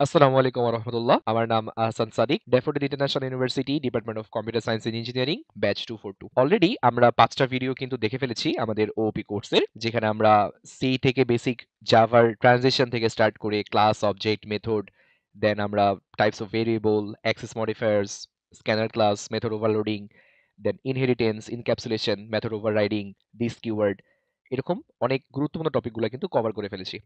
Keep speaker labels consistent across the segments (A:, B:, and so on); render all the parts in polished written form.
A: আসসালামু আলাইকুম ওয়া রাহমাতুল্লাহ। আমার নাম Ahsan Sadiq. Daffodil International University, department of computer science and engineering, batch 242। Already আমরা ৫টা ভিডিও কিন্তু দেখে ফেলেছি আমাদের ওওপি কোর্সের। যেখানে আমরা সি থেকে বেসিক জাভার ট্রানজিশন থেকে স্টার্ট করে ক্লাস, অবজেক্ট, মেথড, দেন আমরা types of variable, access modifiers, scanner class, method overloading, then inheritance, encapsulation, method overriding, this keyword, এরকম অনেক গুরুত্বপূর্ণ টপিকগুলো কিন্তু কভার করে ফেলেছি।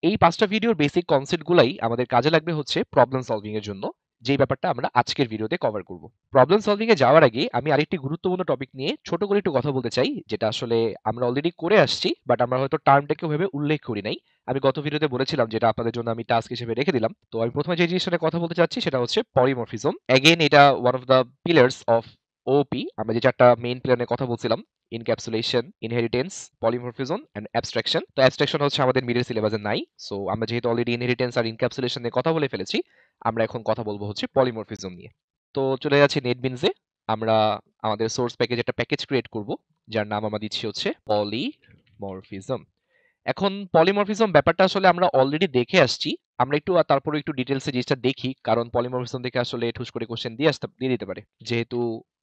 A: এই ৫টা ভিডিওর বেসিক কনসেপ্ট গুলাই আমাদের কাজে লাগবে হচ্ছে প্রবলেম সলভিং এর জন্য, যেই ব্যাপারটা আমরা আজকের ভিডিওতে কভার করব। প্রবলেম সলভিং এ যাওয়ার আগে আমি আরেকটি গুরুত্বপূর্ণ টপিক নিয়ে ছোট করে একটু কথা বলতে চাই, যেটা আসলে আমরা অলরেডি করে আসছি, বাট আমরা হয়তো টার্মটাকে ওভাবে উল্লেখ করি নাই। আমি গত ভিডিওতে বলেছিলাম যেটা আপনাদের জন্য আমি টাস্ক হিসেবে রেখে দিলাম। তো আমি প্রথমে যে জিনিসটা নিয়ে কথা বলতে চাচ্ছি সেটা হচ্ছে পলিমরফিজম। এগেইন এটা one of the pillars of OP. আমরা যে চারটা মেইন পিলার নিয়ে কথা বলছিলাম, encapsulation, inheritance, polymorphism and abstraction. তো অ্যাবস্ট্রাকশন হচ্ছে আমাদের মিডল সিলেবাসে নাই। সো আমরা যেহেতু অলরেডি ইনহেরিটেন্স আর ইনক্যাপসুলেশন নিয়ে কথা বলে ফেলেছি, আমরা এখন কথা বলবো হচ্ছে পলিমরফিজম নিয়ে। তো চলে যাচ্ছি নেটবিনসে। আমরা আমাদের সোর্স প্যাকেজ একটা প্যাকেজ ক্রিয়েট করব, যার নাম আমরা দিচ্ছি হচ্ছে পলিমরফিজম। এখন পলিমরফিজম ব্যাপারটা আসলে আমরা অলরেডি দেখে আসছি। আমরা একটু তারপরে একটু ডিটেলসে জিনিসটা দেখি, কারণ পলিমরফিজম দেখে আসলে ঠুস করে কোশ্চেন দিয়ে দিতে পারে। যেহেতু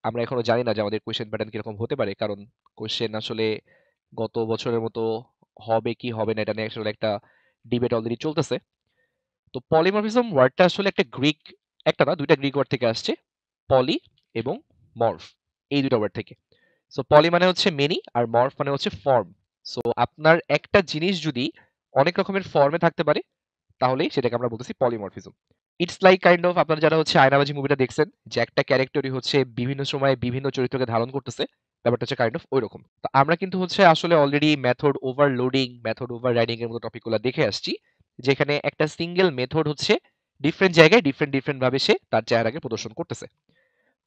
A: আমরা এখনো জানি না যে আমাদের কোশ্চেন প্যাটার্ন কিরকম হতে পারে, কারণ কোশ্চেন আসলে গত বছরের মতো হবে কি হবে না এটা নিয়ে আসলে একটা ডিবেট অলরেডি চলতেছে। তো পলিমরফিজম ওয়ার্ডটা আসলে একটা গ্রিক, একটা না দুইটা গ্রিক ওয়ার্ড থেকে আসছে, পলি এবং মরফ, এই দুটো ওয়ার্ড থেকে। সো পলি মানে হচ্ছে মেনি আর মরফ মানে হচ্ছে ফর্ম। সো আপনার একটা জিনিস যদি অনেক রকমের ফর্মে থাকতে পারে, তাহলেই সেটাকে আমরা বলতেছি polymorphism. It's like kind of, আপনারা যারা হচ্ছে আয়নাবাজি মুভিটা দেখছেন, যে একটা ক্যারেক্টারই হচ্ছে বিভিন্ন সময়ে বিভিন্ন চরিত্রকে ধারণ করতেছে, ব্যাপারটা হচ্ছে কাইন্ড অফ ওইরকম। তো আমরা কিন্তু হচ্ছে আসলে already method overloading, method overriding এর মতো টপিকগুলো দেখে আসছি, যেখানে একটা সিঙ্গেল মেথড হচ্ছে ডিফারেন্ট জায়গায় ডিফারেন্ট ভাবে সে তার চেহারাকে প্রদর্শন করতেছে।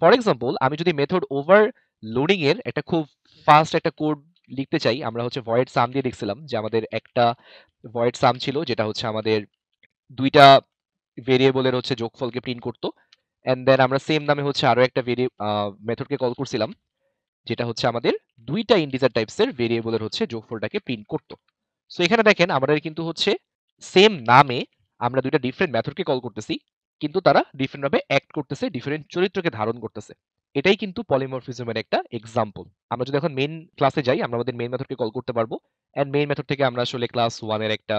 A: ফর এক্সাম্পল, আমি যদি মেথড ওভারলোডিং এর একটা খুব ফাস্ট একটা কোড লিখতে চাই, আমরা হচ্ছে ভয়েড সাম দিয়ে দেখছিলাম যে আমাদের একটা ভয়েড সাম ছিল, যেটা হচ্ছে আমাদের দুইটা ভেরিয়েবলের হচ্ছে যোগফলকে প্রিন্ট করতো। এন্ড দেন আমরা সেম নামে হচ্ছে আরো একটা মেথডকে কল করছিলাম, যেটা হচ্ছে আমাদের দুইটা ইন্টিজার টাইপসের ভেরিয়েবলের হচ্ছে যোগফলটাকে প্রিন্ট করতো। সো এখানে দেখেন আমাদের কিন্তু হচ্ছে সেম নামে আমরা দুইটা ডিফারেন্ট মেথডকে কল করতেছি, কিন্তু তারা ডিফারেন্ট ভাবে অ্যাক্ট করতেছে, ডিফারেন্ট চরিত্রকে ধারণ করতেছে। এটাই কিন্তু পলিমরফিজমের একটা এক্সাম্পল। আমরা যদি এখন মেইন ক্লাসে যাই, আমরা আমাদের মেইন মেথডকে কল করতে পারবো। এন্ড মেইন মেথড থেকে আমরা আসলে ক্লাস 1 এর একটা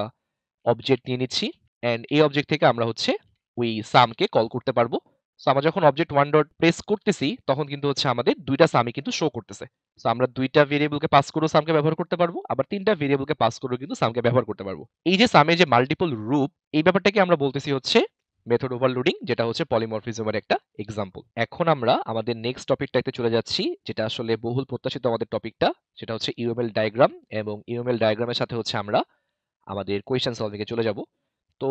A: অবজেক্ট নিয়ে নিচ্ছি। এন্ড এই অবজেক্ট থেকে আমরা হচ্ছে ওই সামকে কল করতে পারবো। সো আমরা যখন অবজেক্ট 1 ডট প্রেস করতেছি, তখন কিন্তু হচ্ছে আমাদের দুইটা সামই কিন্তু শো করতেছে। সো আমরা দুইটা ভেরিয়েবলকে পাস করেও সামকে ব্যবহার করতে পারবো, আবার তিনটা ভেরিয়েবলকে পাস করেও কিন্তু সামকে ব্যবহার করতে পারবো। এই যে সামের যে মাল্টিপল রূপ, এই ব্যাপারটাকে আমরা বলতেছি হচ্ছে মেথড ওভারলোডিং, যেটা হচ্ছে পলিমরফিজমের একটা এক্সাম্পল। এখন আমরা আমাদের নেক্সট টপিকটাতে চলে যাচ্ছি, যেটা আসলে বহুল প্রত্যাশিত আমাদের টপিকটা, সেটা হচ্ছে ইউএমএল ডায়াগ্রাম। এবং ইউএমএল ডায়াগ্রামের সাথে হচ্ছে আমরা আমাদের কোয়েশ্চেন সলভিং এ চলে যাব। তো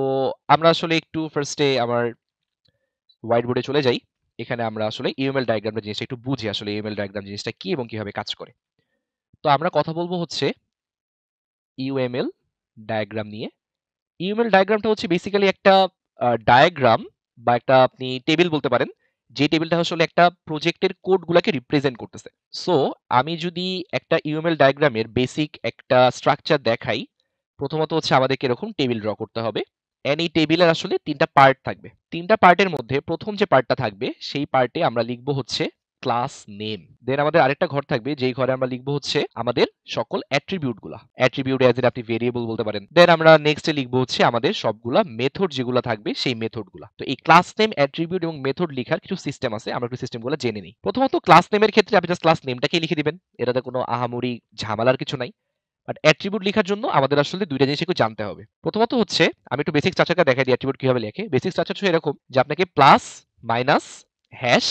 A: আমরা আসলে একটু ফার্স্টে আমার হোয়াইট বোর্ডে চলে যাই। এখানে আমরা আসলে ইউএমএল ডায়াগ্রামটা জিনিসটা একটু বুঝি, আসলে ইউএমএল ডায়াগ্রাম জিনিসটা কি এবং কিভাবে কাজ করে। তো আমরা কথা বলবো হচ্ছে ইউএমএল ডায়াগ্রাম নিয়ে। ইউএমএল ডায়াগ্রামটা হচ্ছে বেসিক্যালি একটা ডায়াগ্রাম বা একটা আপনি টেবিল বলতে পারেন, যে টেবিলটা আসলে একটা প্রজেক্টের কোডগুলোকে রিপ্রেজেন্ট করতেছে। সো আমি যদি একটা ইউএমএল ডায়াগ্রামের বেসিক একটা স্ট্রাকচার দেখাই, প্রথমত হচ্ছে আমাদেরকে এরকম টেবিল ড্র করতে হবে। এন্ড এই টেবিলের আসলে তিনটা পার্ট থাকবে। তিনটা পার্টের মধ্যে প্রথম যে পার্টটা থাকবে, সেই পার্টে আমরা লিখবো হচ্ছে ক্লাস নেম। দেন আমাদের আরেকটা ঘর থাকবে, যেই ঘরে আমরা লিখবো হচ্ছে আমাদের সকল অ্যাট্রিবিউট গুলা। অ্যাট্রিবিউট অ্যাজ এ আপনি ভেরিয়েবল বলতে পারেন। দেন আমরা নেক্সটে লিখবো হচ্ছে আমাদের সবগুলা মেথড যেগুলো থাকবে, সেই মেথড গুলা। তো এই ক্লাস নেম, অ্যাট্রিবিউট এবং মেথড লিখার কিছু সিস্টেম আছে, আমরা একটু সিস্টেমগুলো জেনে নিই। প্রথমত ক্লাস নেমের ক্ষেত্রে আপনি জাস্ট ক্লাস নেমটাকেই লিখে দিবেন, এটাতে কোনো আহামরি ঝামেলার কিছু নাই। বাট অ্যাট্রিবিউট লেখার জন্য আমাদের আসলে দুইটা জিনিস একটু জানতে হবে। প্রথমত হচ্ছে আমি একটু বেসিক স্ট্রাকচারটা দেখাই দিই অ্যাট্রিবিউট কিভাবে লেখে। বেসিক স্ট্রাকচার হচ্ছে এরকম যে আপনাকে প্লাস, মাইনাস, হ্যাশ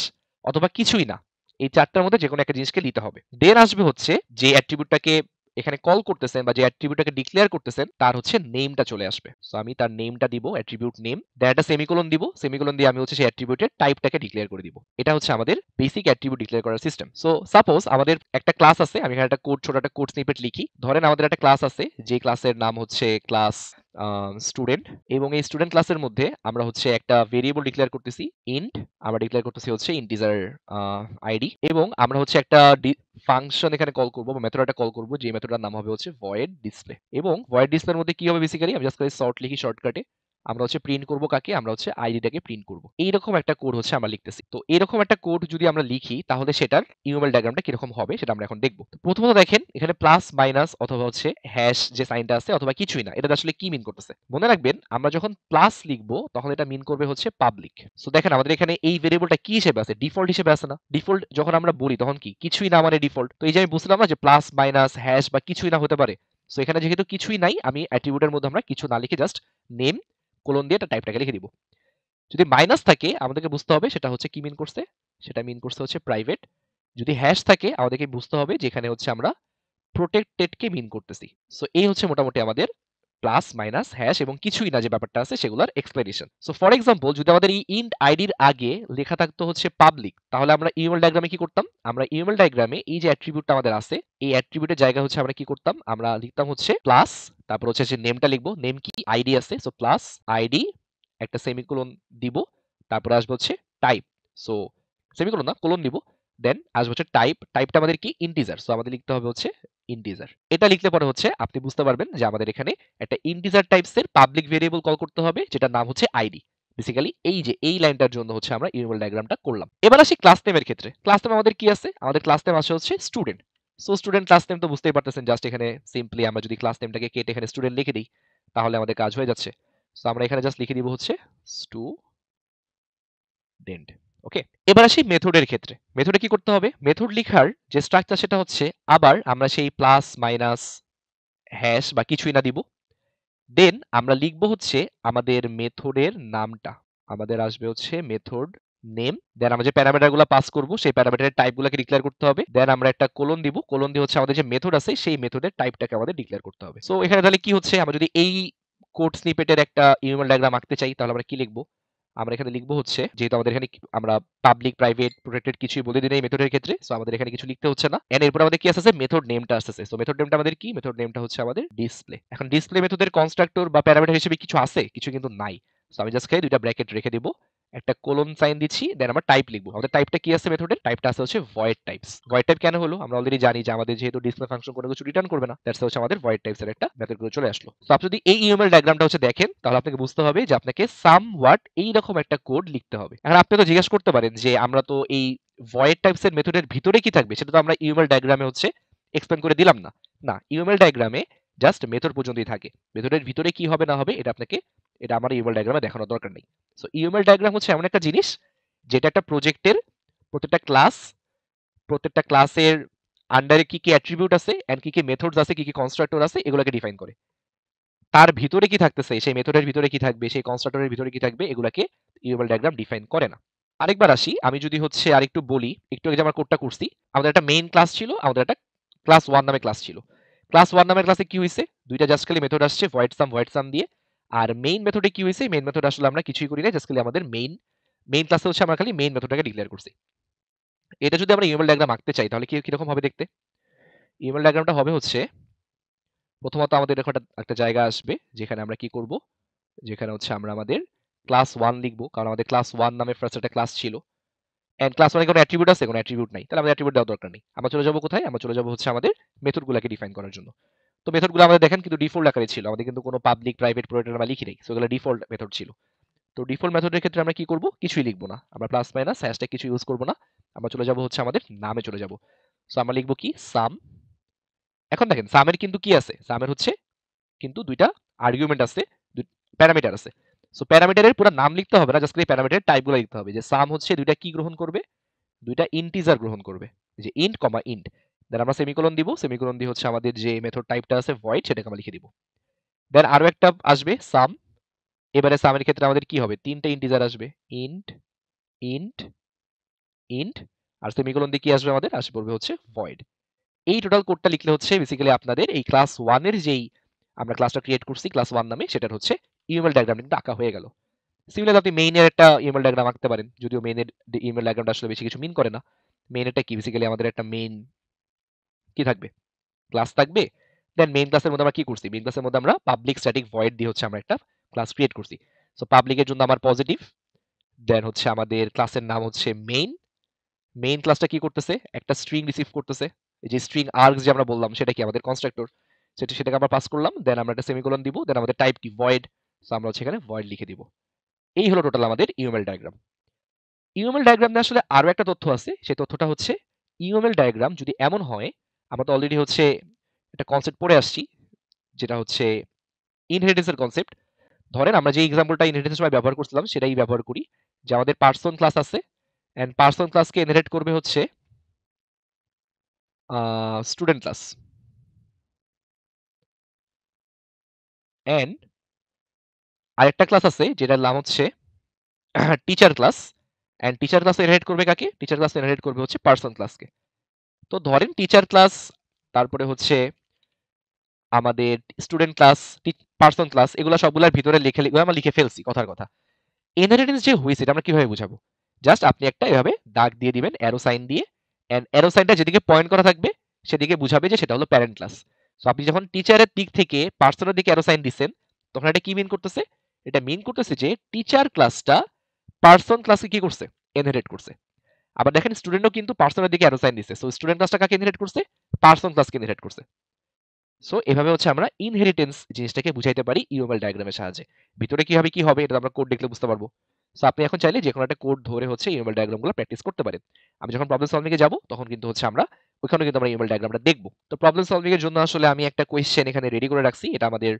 A: অথবা কিছুই না, এই চারটার মধ্যে যে কোনো একটা জিনিসকে নিতে হবে। দেন আসবে হচ্ছে যে অ্যাট্রিবিউটটাকে এখানে কল করতেছেন বা যে অ্যাট্রিবিউটটাকে ডিক্লেয়ার করতেছেন, তার হচ্ছে নেমটা চলে আসবে। সো আমি তার নেমটা দিব, অ্যাট্রিবিউট নেম। দেন একটা সেমিকোলন দিব, সেমিকোলন দিয়ে আমি হচ্ছে সেই অ্যাট্রিবিউটের টাইপটাকে ডিক্লেয়ার করে দিব। এটা হচ্ছে আমাদের বেসিক অ্যাট্রিবিউট ডিক্লেয়ার করার সিস্টেম। সো সাপোজ আমাদের একটা ক্লাস আছে, আমি এখানে একটা কোড, ছোট একটা কোড স্নিপেট লিখি। ধরেন আমাদের একটা ক্লাস আছে, যে ক্লাসের নাম হচ্ছে ক্লাস স্টুডেন্ট। এবং এই স্টুডেন্ট ক্লাসের মধ্যে আমরা হচ্ছে একটা ভেরিয়েবল ডিক্লেয়ার করতেছি ইন্ট। আমরা ডিক্লেয়ার করতেছি হচ্ছে ইন্টিজার আইডি। এবং আমরা হচ্ছে একটা ফাংশন এখানে কল করব বা মেথড একটা কল করব, যে মেথডটার নাম হবে হচ্ছে ভয়েড ডিসপ্লে। এবং ভয়েড ডিসপ্লের মধ্যে কি হবে, বেসিক্যালি আমি জাস্ট শর্ট লিখি শর্টকাটে, আমরা হচ্ছে প্রিন্ট করব কাকে? আমরা হচ্ছে আইডিটাকে প্রিন্ট করব। এইরকম একটা কোড হচ্ছে আমরা লিখতেছি। তো এরকম একটা কোড যদি আমরা লিখি তাহলে সেটার ইউএমএল ডায়াগ্রামটা কিরকম হবে সেটা আমরা এখন দেখব। তো প্রথমত দেখেন এখানে প্লাস, মাইনাস অথবা হচ্ছে হ্যাশ যে সাইনটা আছে অথবা কিছুই না। এটাতে আসলে কি মিন করতেছে? মনে রাখবেন আমরা যখন প্লাস লিখব তখন এটা মিন করবে হচ্ছে পাবলিক। সো দেখেন আমাদের এখানে এই ভেরিয়েবলটা কি হিসেবে আছে? ডিফল্ট হিসেবে আছে না? ডিফল্ট যখন আমরা বলি তখন কি? কিছুই না মানে ডিফল্ট। তো এই যে আমি বুঝলাম না যে প্লাস, মাইনাস, হ্যাশ বা কিছুই না হতে পারে। সো এখানে যেহেতু কিছুই নাই আমি অ্যাট্রিবিউটের মধ্যে আমরা কিছু না লিখে জাস্ট নেম কোলন দিয়ে এটা টাইপটাকে লিখে দিব। যদি মাইনাস থাকে আমাদেরকে বুঝতে হবে সেটা হচ্ছে কি মিন করছে, সেটা মিন করছে হচ্ছে প্রাইভেট। যদি হ্যাশ থাকে আমাদেরকে বুঝতে হবে যে এখানে হচ্ছে আমরা প্রোটেক্টেড কে মিন করতেছি। সো এই হচ্ছে মোটামুটি আমাদের প্লাস, মাইনাস, হ্যাশ এবং কিছুই না যে ব্যাপারটা আছে সেগুলোর এক্সপ্লেনেশন। সো ফর এক্সাম্পল যদি আমাদের এই ইন্ট আইডির আগে লেখা থাকতো হচ্ছে পাবলিক, তাহলে আমরা ইউএমএল ডায়াগ্রামে কি করতাম? আমরা ইউএমএল ডায়াগ্রামে এই যে অ্যাট্রিবিউটটা আমাদের আছে এই অ্যাট্রিবিউটের জায়গা হচ্ছে আমরা কি করতাম? আমরা লিখতাম হচ্ছে প্লাস, তারপর হচ্ছে যে নেমটা লিখবো, নেম কি আইডি আছে, সো প্লাস আইডি একটা সেমিকোলন দিব, তারপরে আসবে হচ্ছে টাইপ, সো সেমিকোলন না কোলন দিব, দেন আসবে হচ্ছে টাইপ, টাইপটা আমাদের কি ইন্টিজার, সো আমাদের লিখতে হবে হচ্ছে ইন্টিজার। এটা লিখলে পরে হচ্ছে আপনি বুঝতে পারবেন যে আমাদের এখানে একটা ইন্টিজার টাইপসের পাবলিক ভেরিয়েবল কল করতে হবে যেটার নাম হচ্ছে আইডি। বেসিক্যালি এই যে এই লাইনটার জন্য হচ্ছে আমরা ইউএমএল ডায়াগ্রামটা করলাম। এবার আসি ক্লাস নেমের ক্ষেত্রে। ক্লাস নেম আমাদের কি আছে? আমাদের ক্লাস নেম আসে হচ্ছে student. So student class name তো বুঝতেই পারতেছেন, জাস্ট এখানে সিম্পলি আমরা যদি ক্লাস নেমটাকে কেটে এখানে স্টুডেন্ট লিখে দিই তাহলে আমাদের কাজ হয়ে যাচ্ছে। সো আমরা এখানে জাস্ট লিখে দিব হচ্ছে স্টুডেন্ট। ওকে, এবার আসি মেথডের ক্ষেত্রে। মেথডে কি করতে হবে? মেথড লিখার যে স্ট্রাকচার সেটা হচ্ছে আবার আমরা সেই প্লাস, মাইনাস, হ্যাশ বা কিছুই না দিব। দেন আমরা লিখবো হচ্ছে আমাদের মেথডের নামটা। আমাদের আসবে হচ্ছে মেথড নেম। দেন আমরা যে প্যারামিটার গুলো পাস করব সেই প্যারামিটারের টাইপ গুলোকে ডিক্লেয়ার করতে হবে। দেন আমরা একটা কোলন দিব। কোলন দিয়ে হচ্ছে আমাদের যে মেথড আছে সেই মেথডের টাইপটাকে আমাদের ডিক্লেয়ার করতে হবে। সো এখানে তাহলে কি হচ্ছে? আমরা যদি এই কোড স্নিপেটের একটা ইউএমএল ডায়াগ্রাম আঁকতে চাই তাহলে আমরা কি লিখবো? আমরা এখানে লিখবো হচ্ছে যেহেতু আমাদের এখানে আমরা পাবলিক, প্রাইভেট, প্রোটেক্টেড কিছুই বলে দিই নাই মেথডের ক্ষেত্রে, সো আমাদের এখানে কিছু লিখতে হচ্ছে না। এন্ড এরপর আমাদের কি আসছে? মেথড নেমটা আসছে। সো মেথড নেমটা আমাদের কি? মেথড নেমটা হচ্ছে আমাদের ডিসপ্লে। এখন ডিসপ্লে মেথডের কনস্ট্রাক্টর বা প্যারামিটার হিসেবে কিছু আছে? কিছু কিন্তু নাই। সো আমি জাস্ট খালি দুইটা ব্র্যাকেট রেখে দিব, একটা কোলন সাইন দিচ্ছি, দেন আমরা টাইপ লিখবো। আমাদের টাইপটা কি আছে মেথডের? টাইপটা আছে হচ্ছে ভয়েড টাইপস। ভয়েড টাইপ কেন হলো? আমরা অলরেডি জানি যে আমাদের যেহেতু ডিসপ্লে ফাংশন কোনো কিছু রিটার্ন করবে না, দ্যাটস হচ্ছে আমাদের ভয়েড টাইপস এর একটা মেথড গুলো চলে আসলো। তো আপনি যদি এই ইউএমএল ডায়াগ্রামটা হচ্ছে দেখেন তাহলে আপনাকে বুঝতে হবে যে আপনাকে সামওয়াট এইরকম একটা কোড লিখতে হবে। এখন আপনি তো জিজ্ঞেস করতে পারেন যে আমরা তো এই ভয়েড টাইপস এর মেথডের ভিতরে কি থাকবে সেটা তো আমরা ইউএমএল ডায়াগ্রামে হচ্ছে এক্সপ্লেন করে দিলাম না। না, ইউএমএল ডায়াগ্রামে জাস্ট মেথড পর্যন্তই থাকে। মেথডের ভিতরে কি হবে না হবে এটা আমার ইউএমএল ডায়াগ্রামে দেখানোর দরকার নেই। সো ইউএমএল ডায়াগ্রাম হচ্ছে এমন একটা জিনিস যেটা একটা প্রজেক্টের প্রত্যেকটা ক্লাস, প্রত্যেকটা ক্লাসের আন্ডারে কি কি অ্যাট্রিবিউট আছে এন্ড কি কি মেথডস আছে, কি কি কনস্ট্রাক্টর আছে এগুলোকে ডিফাইন করে। তার ভিতরে কি থাকতেছে, সেই মেথডের ভিতরে কি থাকবে, সেই কনস্ট্রাক্টরের ভিতরে কি থাকবে, এগুলাকে ইউএমএল ডায়াগ্রাম ডিফাইন করে না। আরেকবার আসি, আমি যদি হচ্ছে আরেকটু বলি, একটু আগে যে আমরা কোডটা করছি, আমাদের একটা মেইন ক্লাস ছিল, আমাদের একটা ক্লাস 1 নামে ক্লাস ছিল। ক্লাস 1 নামের ক্লাসে কি হইছে? দুইটা জাস্ট খালি মেথড আসছে ভয়েড সাম দিয়ে। আর মেইন মেথডে কি হইছে? মেইন মেথড আসলে আমরা কিছুই করি না, জাস্ট খালি আমাদের মেইন ক্লাসে হচ্ছে আমরা খালি মেইন মেথডটাকে ডিক্লেয়ার করছি। এটা যদি আমরা ইউএমএল ডায়াগ্রাম আঁকতে চাই তাহলে কি রকম হবে দেখতে? ইউএমএল ডায়াগ্রামটা হবে হচ্ছে প্রথমত আমাদের এরকম একটা জায়গা আসবে যেখানে আমরা কি করব, যেখানে হচ্ছে আমরা আমাদের ক্লাস 1 লিখবো, কারণ আমাদের ক্লাস 1 নামে ফার্স্ট একটা ক্লাস ছিল। এন্ড ক্লাস 1 এ কোনো অ্যাট্রিবিউট আছে? কোনো অ্যাট্রিবিউট নাই। তাহলে আমাদের অ্যাট্রিবিউট দেওয়ার দরকার নেই। আমরা চলে যাব কোথায়? আমরা চলে যাব হচ্ছে আমাদের মেথডগুলোকে ডিফাইন করার জন্য। তো মেথডগুলো আমাদের দেখেন কিন্তু ডিফল্ট আকারে ছিল। আমাদের কিন্তু কোনো পাবলিক, প্রাইভেট, প্রোটেক্টেড আমরা লিখি নাই। সো এগুলো ডিফল্ট মেথড ছিল। তো ডিফল্ট মেথডের ক্ষেত্রে আমরা কি করব? কিছুই লিখব না। আমরা প্লাস মাইনাস হ্যাশট্যাগ কিছু ইউজ করব না। আমরা চলে যাব হচ্ছে আমাদের নামে চলে যাব। সো আমরা লিখব কি? সাম। এখন দেখেন সামের কিন্তু কি আছে? সামের হচ্ছে কিন্তু দুইটা আর্গুমেন্ট আছে, প্যারামিটার আছে। সো প্যারামিটারের পুরো নাম লিখতে হবে না, জাস্ট এই প্যারামিটারের টাইপগুলো লিখতে হবে। যে সাম হচ্ছে দুইটা কি গ্রহণ করবে? দুইটা ইন্টিজার গ্রহণ করবে। যে ইন্ট কমা ইন্ট। দেন আমরা সেমিকোলন দিব, সেমিকোলন দিয়ে হচ্ছে আমাদের যে মেথড টাইপটা আছে ভয়েড সেটাকে আমরা লিখে দিব। দেন আরো একটা আসবে সাম। এবারে সামের ক্ষেত্রে আমাদের কি হবে? তিনটা ইন্টিজার আসবে, ইন্ট, ইন্ট, ইন্ট, আর সেমিকোলন দিয়ে কি আসবে? আমাদের আসবে পড়বে হচ্ছে ভয়েড। এই টোটাল কোডটা লিখলে হচ্ছে বেসিক্যালি আপনাদের এই ক্লাস 1 এর যেই আমরা ক্লাসটা ক্রিয়েট করছি ক্লাস 1 নামে সেটার হচ্ছে ইউএমএল ডায়াগ্রাম কিন্তু আঁকা হয়ে গেল। সিমিলার আপনি মেইনের একটা ইউএমএল ডায়াগ্রাম আঁকতে পারেন, যদিও মেইনের ইউএমএল ডায়াগ্রামটা আসলে বেশি কিছু মিন করে না। মেইনেরটা কি? বেসিক্যালি আমাদের একটা মেইন কি থাকবে? ক্লাস থাকবে। দেন মেইন ক্লাসের মধ্যে আমরা কি করছি? মেইন ক্লাসের মধ্যে আমরা পাবলিক স্ট্যাটিক ভয়েড দিয়ে হচ্ছে আমরা একটা ক্লাস ক্রিয়েট করছি। সো পাবলিকের জন্য আমার পজিটিভ, দেন হচ্ছে আমাদের ক্লাসের নাম হচ্ছে মেইন। মেইন ক্লাসটা কি করতেছে? একটা স্ট্রিং রিসিভ করতেছে। এই যে স্ট্রিং আর্গস যে আমরা বললাম সেটা কি? আমাদের কনস্ট্রাক্টর। সেটাকে আমরা পাস করলাম। দেন আমরা একটা সেমিকোলন দিব। দেন আমাদের টাইপ কি? ভয়েড। সো আমরা হচ্ছে এখানে ভয়েড লিখে দিব। এই হলো টোটাল আমাদের ইউএমএল ডায়াগ্রাম। ইউএমএল ডায়াগ্রাম নিয়ে আসলে আরো একটা তথ্য আছে, সেই তথ্যটা হচ্ছে ইউএমএল ডায়াগ্রাম যদি এমন হয়, আমরা তো অলরেডি হচ্ছে একটা কনসেপ্ট পড়ে আসছি, যেটা হচ্ছে ইনহেরিটেন্সের কনসেপ্ট। ধরেন আমরা যে এক্সাম্পলটা ইনহেরিটেন্স সময় ব্যবহার করছিলাম সেটাই ব্যবহার করি, যে আমাদের পার্সন ক্লাস আছে এন্ড পার্সন ক্লাসকে ইনহেরিট করবে হচ্ছে স্টুডেন্ট ক্লাস, এন্ড আরেকটা ক্লাস আছে যেটার নাম হচ্ছে teacher class, and teacher class inherit করবে কাকে? টিচার ক্লাস ইনহেরিট করবে হচ্ছে পার্সন ক্লাসকে। তো ধরেন টিচার ক্লাস, তারপরে হচ্ছে আমাদের স্টুডেন্ট ক্লাস, পার্সন ক্লাস, এগুলো সবগুলোর ভিতরে লিখে আমরা লিখে ফেলছি কথার কথা। ইনহেরিটেন্স যে হয়েছে এটা আমরা কিভাবে বুঝাবো? জাস্ট আপনি একটা এভাবে দাগ দিয়ে দিবেন অ্যারো সাইন দিয়ে, এন্ড অ্যারো সাইনটা যেদিকে পয়েন্ট করা থাকবে সেদিকে বুঝাবে যে সেটা হলো প্যারেন্ট ক্লাস। সো আপনি যখন টিচারের দিক থেকে পার্সনের দিকে অ্যারো সাইন দিচ্ছেন, তখন এটা কি মিন করতেছে? এটা মিন করতেছে যে টিচার ক্লাসটা পার্সন ক্লাসকে কি করছে? ইনহেরিট করছে। আবার দেখেন স্টুডেন্টও কিন্তু পার্সনের দিকে অ্যারো সাইন দিচ্ছে, সো স্টুডেন্ট ক্লাসটা কাকে ইনহেরিট করছে? পার্সন ক্লাসকে ইনহেরিট করছে। সো এভাবে হচ্ছে আমরা ইনহেরিটেন্স জিনিসটাকে বুঝাইতে পারি ইউএমএল ডায়াগ্রামের সাহায্যে। ভিতরে কিভাবে কি হবে এটা আমরা কোড দেখলে বুঝতে পারবো। সো আপনি এখন চাইলে যে কোনো একটা কোড ধরে হচ্ছে ইউএমএল ডায়াগ্রামগুলো প্র্যাকটিস করতে পারেন। আমি যখন প্রবলেম সলভিং এ যাব তখন কিন্তু হচ্ছে আমরা ওইখানে কিন্তু আমরা ইউএমএল ডায়াগ্রামটা দেখব। তো প্রবলেম সলভিং এর জন্য আসলে আমি একটা কোয়েশ্চেন এখানে রেডি করে রাখছি। এটা আমাদের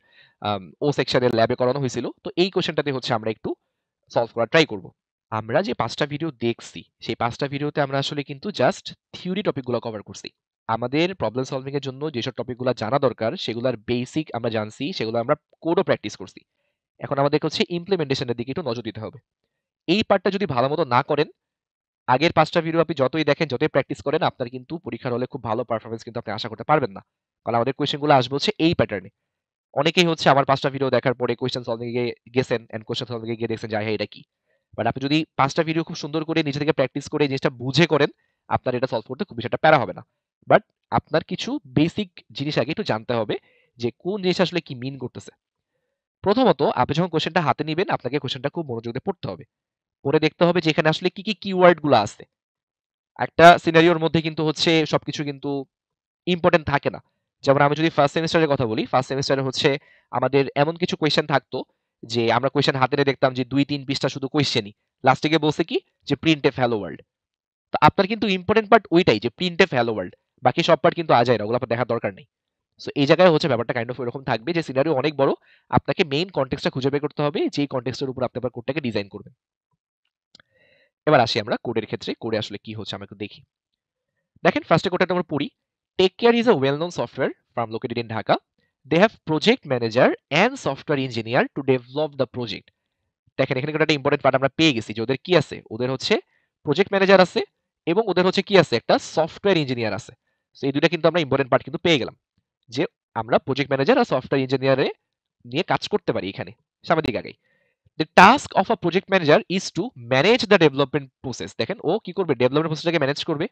A: ও সেকশনের ল্যাবে করানো হয়েছিল। তো এই কোয়েশ্চেনটাতে হচ্ছে আমরা একটু সলভ করার ট্রাই করব। আমরা যে ৫টা ভিডিও দেখছি, সেই ৫টা ভিডিওতে আমরা আসলে কিন্তু জাস্ট থিওরি টপিকগুলো কভার করছি। আমাদের প্রবলেম সলভিং এর জন্য যেসব টপিকগুলো জানা দরকার সেগুলোর বেসিক আমরা জানছি, সেগুলো আমরা কোডও প্র্যাকটিস করছি। এখন আমাদেরকে হচ্ছে ইমপ্লিমেন্টেশনের দিকে একটু নজর দিতে হবে। এই পার্টটা যদি ভালো মতো না করেন, আগের ৫টা ভিডিও আপনি যতই দেখেন, যতই প্র্যাকটিস করেন, আপনার কিন্তু পরীক্ষার হলে খুব ভালো পারফরমেন্স কিন্তু আপনি আশা করতে পারবেন না। কারণ আমাদের কোয়েশ্চেনগুলো আসবে হচ্ছে এই প্যাটার্নে। অনেকেই হচ্ছে আমার ৫টা ভিডিও দেখার পরে কোয়েশ্চেন সলভিং এ গেছেন এন্ড কোয়েশ্চেন সলভিং এ গিয়ে দেখছেন যে হ্যাঁ এটা কি। বাট আপনি যদি ৫টা ভিডিও খুব সুন্দর করে নিজে থেকে প্র্যাকটিস করে এই জিনিসটা বুঝে করেন, আপনার এটা সলভ করতে খুব বেশি একটা প্যারা হবে না। বাট আপনার কিছু বেসিক জিনিস আগে একটু জানতে হবে যে কোন জিনিস আসলে কি মিন করতেছে। প্রথমত আপনি যখন কোয়েশ্চেনটা হাতে নিবেন, আপনাকে কোয়েশ্চেনটা খুব মনোযোগ দিয়ে পড়তে হবে। পড়ে দেখতে হবে যে এখানে আসলে কি কি কিওয়ার্ড গুলো আছে। একটা সিনারিওর মধ্যে কিন্তু হচ্ছে সবকিছু কিন্তু ইম্পর্টেন্ট থাকে না। যেমন আমি যদি ফার্স্ট সেমিস্টারের কথা বলি, ফার্স্ট সেমিস্টারে হচ্ছে আমাদের এমন কিছু কোয়েশ্চেন থাকতো যে আমরা কোয়েশ্চেন হাতে নিয়ে দেখতাম যে ২-৩ পৃষ্ঠা শুধু কোয়েশ্চেনই। লাস্টে গিয়ে বলছে কি যে প্রিন্ট এফ হ্যালো ওয়ার্ল্ড। তো আপনার কিন্তু ইম্পর্টেন্ট পার্ট ওইটাই যে প্রিন্ট এফ হ্যালো ওয়ার্ল্ড। বাকি সব পার্ট কিন্তু আজাইরা, ওগুলো আপনার দেখার দরকার নেই। সো এই জায়গায় হচ্ছে ব্যাপারটা কাইন্ড অফ এরকম থাকবে যে সিনারিও অনেক বড়। আপনাকে মেইন কনটেক্সটটা খুঁজে বের করতে হবে, যেই কনটেক্সটের উপর আপনি আবার কোডটাকে ডিজাইন করবেন। এবার আসি আমরা কোডের ক্ষেত্রে, কোডে আসলে কি হচ্ছে আমরা একটু দেখি। দেখেন ফার্স্টে কোডটা আমরা পড়ি। Take Care is a well known software firm located in Dhaka. They have project manager and software engineer to develop the project. দেখেন এখানে কিন্তু একটা ইম্পর্টেন্ট পার্ট আমরা পেয়ে গেছি যে ওদের কি আছে, ওদের হচ্ছে প্রজেক্ট ম্যানেজার আছে এবং ওদের হচ্ছে কি আছে, একটা সফটওয়্যার ইঞ্জিনিয়ার আছে। তো এই দুইটা কিন্তু আমরা ইম্পর্টেন্ট পার্ট কিন্তু পেয়ে গেলাম, যে আমরা প্রজেক্ট ম্যানেজার আর সফটওয়্যার ইঞ্জিনিয়ারে নিয়ে কাজ করতে পারি এখানে। সামনের দিকে আগাই। The task of a project manager is to manage the development process. দেখেন ও কি করবে, ডেভেলপমেন্ট প্রসেসটাকে ম্যানেজ করবে।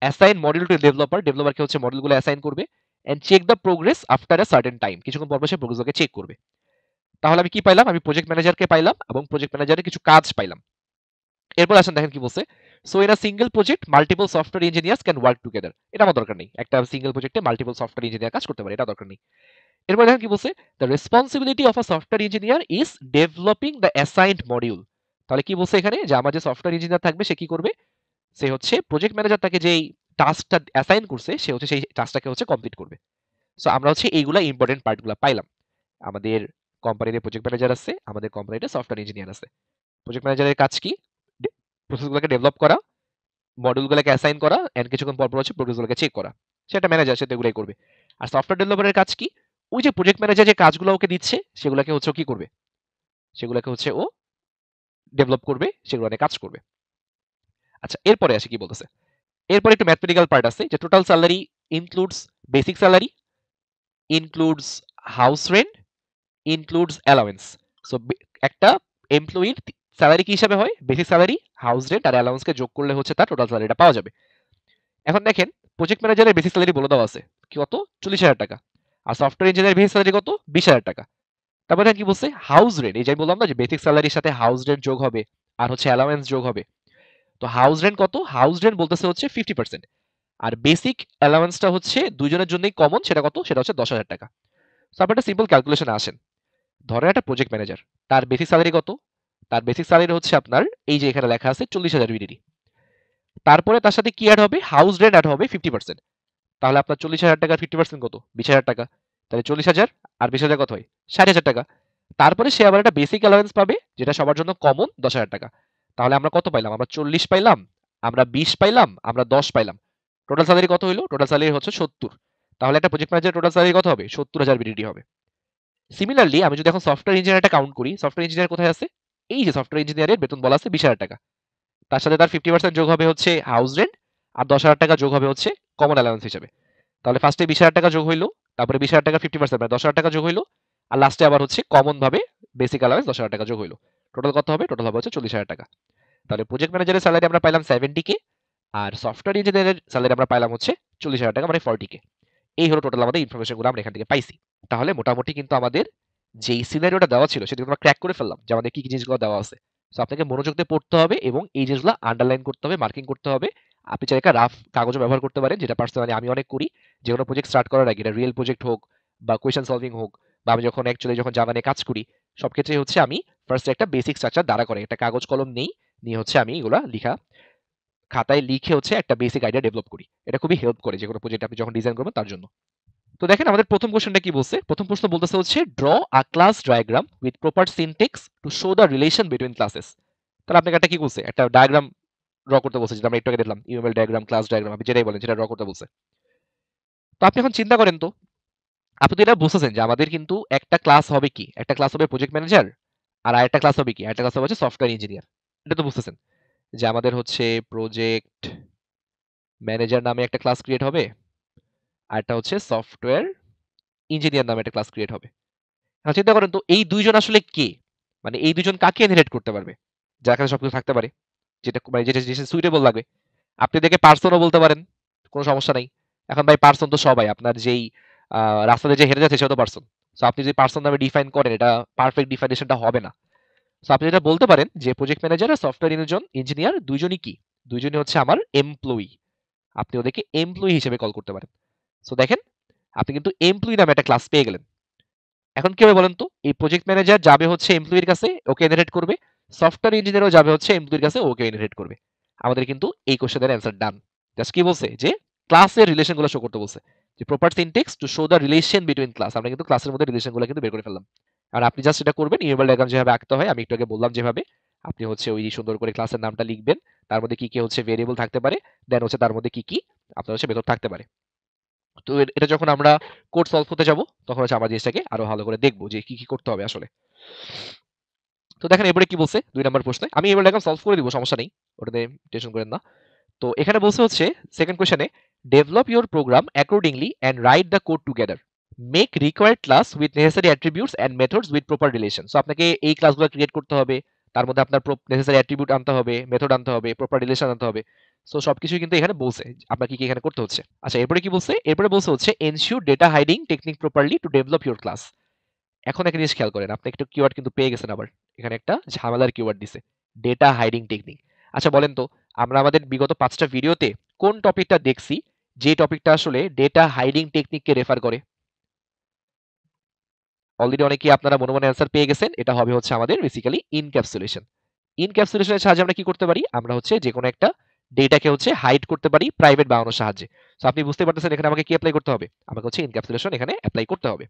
A: অ্যাসাইন মডিউল টু ডেভেলপার, ডেভেলপারকে হচ্ছে মডেলগুলো অ্যাসাইন করবে and check the progress after a certain time, কিছুক্ষণ পর পর সে প্রোগ্রেসগুলোকে চেক করবে। তাহলে আমি কি পাইলাম? আমি প্রজেক্ট ম্যানেজারকে পাইলাম এবং প্রজেক্ট ম্যানেজারের কিছু কাজ পাইলাম। এরপর আসেন দেখেন কি বলছে। So in a single project multiple software engineers can work together. এটা আমার দরকার নেই। একটা সিঙ্গেল প্রজেক্টে মাল্টিপল সফটওয়্যার ইঞ্জিনিয়ার কাজ করতে পারে, এটা দরকার নেই। এরপর দেখেন কি বলছে। The responsibility of a software engineer is developing the assigned module. তাহলে কি বলছে এখানে, যে আমার যে সফটওয়্যার ইঞ্জিনিয়ার থাকবে সে কি করবে? সে হচ্ছে প্রজেক্ট ম্যানেজার তাকে যেই টাস্কটা অ্যাসাইন করছে সে হচ্ছে সেই টাস্কটাকে হচ্ছে কমপ্লিট করবে। সো আমরা হচ্ছে এইগুলা ইম্পর্টেন্ট পার্টগুলো পাইলাম। আমাদের কোম্পানিতে প্রজেক্ট ম্যানেজার আছে, আমাদের কোম্পানিতে সফটওয়্যার ইঞ্জিনিয়ার আছে। প্রজেক্ট ম্যানেজারের কাজ কি? প্রসেসগুলোকে ডেভেলপ করা, মডিউলগুলোকে অ্যাসাইন করা এন্ড কিছুক্ষণ পর পর হচ্ছে প্রোগ্রেসগুলোকে চেক করা। সেটা ম্যানেজার, সে তো এগুলাই করবে। আর সফটওয়্যার ডেভেলপারের কাজ কি? ওই যে প্রজেক্ট ম্যানেজার যে কাজগুলো ওকে দিচ্ছে সেগুলোকে হচ্ছে ও কি করবে? সেগুলোকে হচ্ছে ও ডেভেলপ করবে, সেগুলো নিয়ে কাজ করবে। আচ্ছা এরপরে আসি কি বলতেছে। এরপরে একটু ম্যাথমেটিক্যাল পার্ট আছে, যে total salary includes basic salary, includes house rent, includes allowance. So একটা এমপ্লয়ির স্যালারি কি হিসাবে হয়? বেসিক স্যালারি, হাউস রেন্ট আর অ্যালাউন্সকে যোগ করলে হচ্ছে তার টোটাল স্যালারিটা পাওয়া যাবে। এখন দেখেন প্রজেক্ট ম্যানেজারের বেসিক স্যালারি বলে দেওয়া আছে কি কত, 40,000 টাকা। আর সফটওয়্যার ইঞ্জিনিয়ার বেসিক স্যালারি কত, 20,000 টাকা। তারপরে কি বলছে, হাউস রেন্ট, এই যে আমি বললাম না যে বেসিক স্যালারির সাথে হাউস রেন্ট যোগ হবে আর হচ্ছে অ্যালাওয়েন্স যোগ হবে। তো হাউস রেন্ট কত? হাউস রেন্ট বলতেছে হচ্ছে 50%। আর বেসিক অ্যালাওয়েন্সটা হচ্ছে দুইজনের জন্যই কমন, সেটা কত? সেটা হচ্ছে 10,000 টাকা। তো আপনি একটা সিম্পল ক্যালকুলেশনে আসেন। ধরেন একটা প্রজেক্ট ম্যানেজার, তার বেসিক স্যালারি কত? তার বেসিক স্যালারি হচ্ছে আপনার এই যে এখানে লেখা আছে 40,000 বিডিডি। তারপরে তার সাথে কি অ্যাড হবে? হাউস রেন্ট অ্যাড হবে 50%। তাহলে আপনার 40,000 টাকার 50% কত? 20,000 টাকা। তাহলে 40,000 আর 20,000 কত হয়? 60,000 টাকা। তারপরে সে আবার একটা বেসিক অ্যালাওয়েন্স পাবে যেটা সবার জন্য কমন 10,000 টাকা। তাহলে আমরা কত পাইলাম? আমরা 40 পাইলাম, আমরা 20 পাইলাম, আমরা 10 পাইলাম। টোটাল স্যালারি কত হইলো? টোটাল স্যালারি হচ্ছে 70। তাহলে একটা প্রজেক্ট ম্যানেজারের টোটাল স্যালারি কত হবে? 70,000 বিডিডি হবে। সিমিলারলি আমি যদি এখন সফটওয়্যার ইঞ্জিনিয়ারটা কাউন্ট করি, সফটওয়্যার ইঞ্জিনিয়ার কোথায় আছে? এই যে সফটওয়্যার ইঞ্জিনিয়ারের বেতন বলা আছে 20,000 টাকা। তার সাথে তার 50% যোগ হবে হচ্ছে হাউস রেন্ট, আর 10,000 টাকা যোগ হবে হচ্ছে কমন অ্যালাউন্স হিসেবে। তাহলে ফার্স্টে 20,000 টাকা যোগ হইলো, তারপরে 20,000 টাকা 50% মানে 10,000 টাকা যোগ হইলো, আর লাস্টে আবার হচ্ছে কমন ভাবে বেসিক অ্যালাউন্স 10,000 টাকা যোগ হইলো। টোটাল কত হবে? টোটাল হবে হচ্ছে 40,000 টাকা। তাহলে প্রজেক্ট ম্যানেজারের স্যালারি আমরা পাইলাম 70K, আর সফটওয়্যার ইঞ্জিনিয়ারের স্যালারি আমরা পাইলাম হচ্ছে 40,000 টাকা মানে 40K। এই হলো টোটাল আমাদের ইনফরমেশনগুলো আমরা এখান থেকে পাইছি। তাহলে মোটামুটি কিন্তু আমাদের যেই সিনারিওটা দেওয়া ছিল সেটা আমরা ক্র্যাক করে ফেললাম যে আমাদের কি কি জিনিসগুলো দেওয়া আছে। সো আপনাকে মনোযোগ দিয়ে পড়তে হবে এবং এই জিনিসগুলো আন্ডারলাইন করতে হবে, মার্কিং করতে হবে। আপনি চাইলে একটা রাফ কাগজও ব্যবহার করতে পারেন, যেটা পার্সোনালি আমি অনেক করি। যে কোনো প্রজেক্ট স্টার্ট করার আগে, এটা রিয়েল প্রজেক্ট হোক বা কোয়েশ্চেন সলভিং হোক, বা আমি যখন অ্যাকচুয়ালি যখন জাভা নিয়ে কাজ করি, সব ক্ষেত্রে হচ্ছে আমি ফার্স্টে একটা বেসিক স্ট্রাকচার দ্বারা করে একটা কাগজ কলম নেই, নিয়ে হচ্ছে আমি এগুলা লিখা খাতায় লিখে হচ্ছে একটা বেসিক আইডিয়া ডেভেলপ করি। এটা খুবই হেল্প করে যে কোনো প্রজেক্ট আপনি যখন ডিজাইন করবেন তার জন্য। তো দেখেন আমাদের প্রথম কোশ্চেনটা কি বলছে? প্রথম প্রশ্ন বলতেছে হচ্ছে draw a class diagram with proper syntax to show the relation between classes. তাহলে আপনাকে একটা কি বলছে? একটা ডায়াগ্রাম ড্র করতে বলছে, যেটা আমরা একটু আগে দেখলাম, ইউএমএল ডায়াগ্রাম, ক্লাস ডায়াগ্রাম, আপনি যেটাই বলেন সেটা ড্র করতে বলছে। তো আপনি এখন চিন্তা করেন তো, আপনি তো এটা বুঝতেছেন যে আমাদের কিন্তু একটা ক্লাস হবে কি? একটা ক্লাস হবে প্রজেক্ট ম্যানেজার, আর আরেকটা ক্লাস হবে কি? আরেকটা ক্লাস হবে হচ্ছে সফটওয়্যার ইঞ্জিনিয়ার। এটা তো বুঝতেছেন যে আমাদের হচ্ছে প্রজেক্ট ম্যানেজার নামে একটা ক্লাস ক্রিয়েট হবে, আর একটা হচ্ছে সফটওয়্যার ইঞ্জিনিয়ার নামে একটা ক্লাস ক্রিয়েট হবে। এখন চিন্তা করেন তো এই দুইজন আসলে কে? মানে এই দুইজন কাকে ইনহেরিট করতে পারবে? যার কাছে সবকিছু থাকতে পারে, যেটা মানে যেটা যেটা সুইটেবল লাগবে। আপনি দেখে পার্সনও বলতে পারেন, কোনো সমস্যা নাই। এখন ভাই পার্সন তো সবাই আপনার যেই রাস্তাতে যে হেঁটে যাচ্ছে সেও তো পার্সন। সো আপনি যদি পার্সন নামে ডিফাইন করেন, এটা পারফেক্ট ডিফাইনেশনটা হবে না। সো আপনি যেটা বলতে পারেন যে প্রজেক্ট ম্যানেজার আর সফটওয়্যার ইঞ্জিনিয়ার দুইজনই কি? দুইজনই হচ্ছে আমার এমপ্লয়ি। আপনি ওদেরকে এমপ্লয়ি হিসেবে কল করতে পারেন। সো দেখেন, আপনি কিন্তু এমপ্লয়ি নামে একটা ক্লাস পেয়ে গেলেন। এখন কি হবে বলেন তো? এই প্রজেক্ট ম্যানেজার যাবে হচ্ছে এমপ্লয়ির কাছে, ওকে ইনহেরিট করবে। সফটওয়্যার ইঞ্জিনিয়ারও যাবে হচ্ছে এমপ্লয়ির কাছে, ওকে ইনহেরিট করবে। আমাদের কিন্তু এই কোশ্চেনের অ্যান্সার ডান। জাস্ট কি বলছে? যে ক্লাসের রিলেশনগুলো শো করতে বলছে। যে proper syntax to show the relation between class. আমরা কিন্তু ক্লাসের মধ্যে রিলেশনগুলো কিন্তু বের করে ফেললাম। আর আপনি জাস্ট এটা করবেন, ইউএমএল ডায়াগ্রাম যেভাবে আঁকতে হয় আমি একটু আগে বললাম যেভাবে, আপনি হচ্ছে ওই সুন্দর করে ক্লাসের নামটা লিখবেন। তার মধ্যে কি কি হচ্ছে ভেরিয়েবল থাকতে পারে, দেন হচ্ছে তার মধ্যে কি কি আপনার হচ্ছে মেথড থাকতে পারে। তো এটা যখন আমরা কোড সলভ করতে যাব, তখন হচ্ছে আমরা জিনিসটাকে আরো ভালো করে দেখবো যে কি কি করতে হবে আসলে। তো দেখেন এবারে কি বলছে 2 নম্বর প্রশ্নে। আমি এবার এখন সলভ করে দিব, সমস্যা নেই। ওটা নিয়ে টেনশন করেন না। তো এখানে বলছে হচ্ছে সেকেন্ড কোশ্চেনে, develop your program accordingly and write the code together. Make required class with necessary attributes and methods with proper relation. So আপনাকে এই ক্লাসগুলো ক্রিয়েট করতে হবে, তার মধ্যে আপনার নেসেসারি অ্যাট্রিবিউট আনতে হবে, মেথড আনতে হবে, প্রপার রিলেশন আনতে হবে। সো সবকিছুই কিন্তু এখানে বলছে আপনার কি কি এখানে করতে হচ্ছে। আচ্ছা এরপরে কি বলছে? এরপরে বলছে হচ্ছে ensure data hiding technique properly to develop your class. এখন একটা জিনিস খেয়াল করেন, আপনি একটা কিওয়ার্ড কিন্তু পেয়ে গেছেন আবার। এখানে একটা ঝামেলার কিওয়ার্ড দিছে, ডেটা হাইডিং টেকনিক। আচ্ছা বলেন তো, আমরা আমাদের বিগত 5টা ভিডিওতে কোন টপিকটা দেখছি যে টপিকটা আসলে ডেটা হাইডিং টেকনিককে রেফার করে? অলরেডি অনেকেই আপনারা মনে মনে অ্যান্সার পেয়ে গেছেন। এটা হবে হচ্ছে আমাদের বেসিক্যালি ইনক্যাপসুলেশন। ইনক্যাপসুলেশনের সাহায্যে আমরা কি করতে পারি? আমরা হচ্ছে যে কোনো একটা ডেটাকে হচ্ছে হাইড করতে পারি প্রাইভেট বানানোর সাহায্যে। সো আপনি বুঝতে পারতেছেন এখানে আমাকে কি এপ্লাই করতে হবে? আমাকে হচ্ছে ইনক্যাপসুলেশন এখানে এপ্লাই করতে হবে।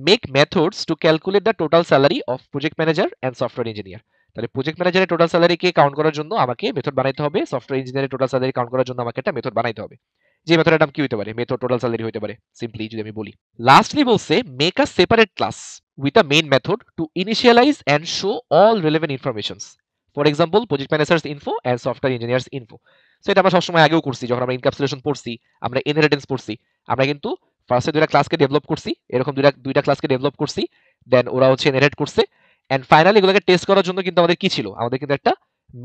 A: Make methods to calculate the total salary of project manager and software engineer. তাহলে প্রজেক্ট ম্যানেজারের টোটাল স্যালারিকে কাউন্ট করার জন্য আমাকে মেথড বানাইতে হবে, সফটওয়্যার ইঞ্জিনিয়ারের টোটাল স্যালারি কাউন্ট করার জন্য আমাকে একটা মেথড বানাইতে হবে। যে মেথডের নাম কি হতে পারে? মেথড টোটাল স্যালারি হতে পারে, সিম্পলি যদি আমি বলি। লাস্টলি বলছে make a separate class with a main method to initialize and show all relevant informations. For example, project managers info and software engineers info. So এটা আমরা সবসময় আগেও করছি, যখন আমরা ইনক্যাপসুলেশন পড়ছি, আমরা ইনহেরিটেন্স পড়ছি, আমরা কিন্তু ফার্স্টে দুইটা ক্লাসকে ডেভেলপ করছি, এরকম দুইটা ক্লাসকে ডেভেলপ করছি, দেন ওরা হচ্ছে ইনহেরিট করছে, এন্ড ফাইনালি এগুলোকে টেস্ট করার জন্য কিন্তু আমাদের কি ছিল? আমাদের কিন্তু একটা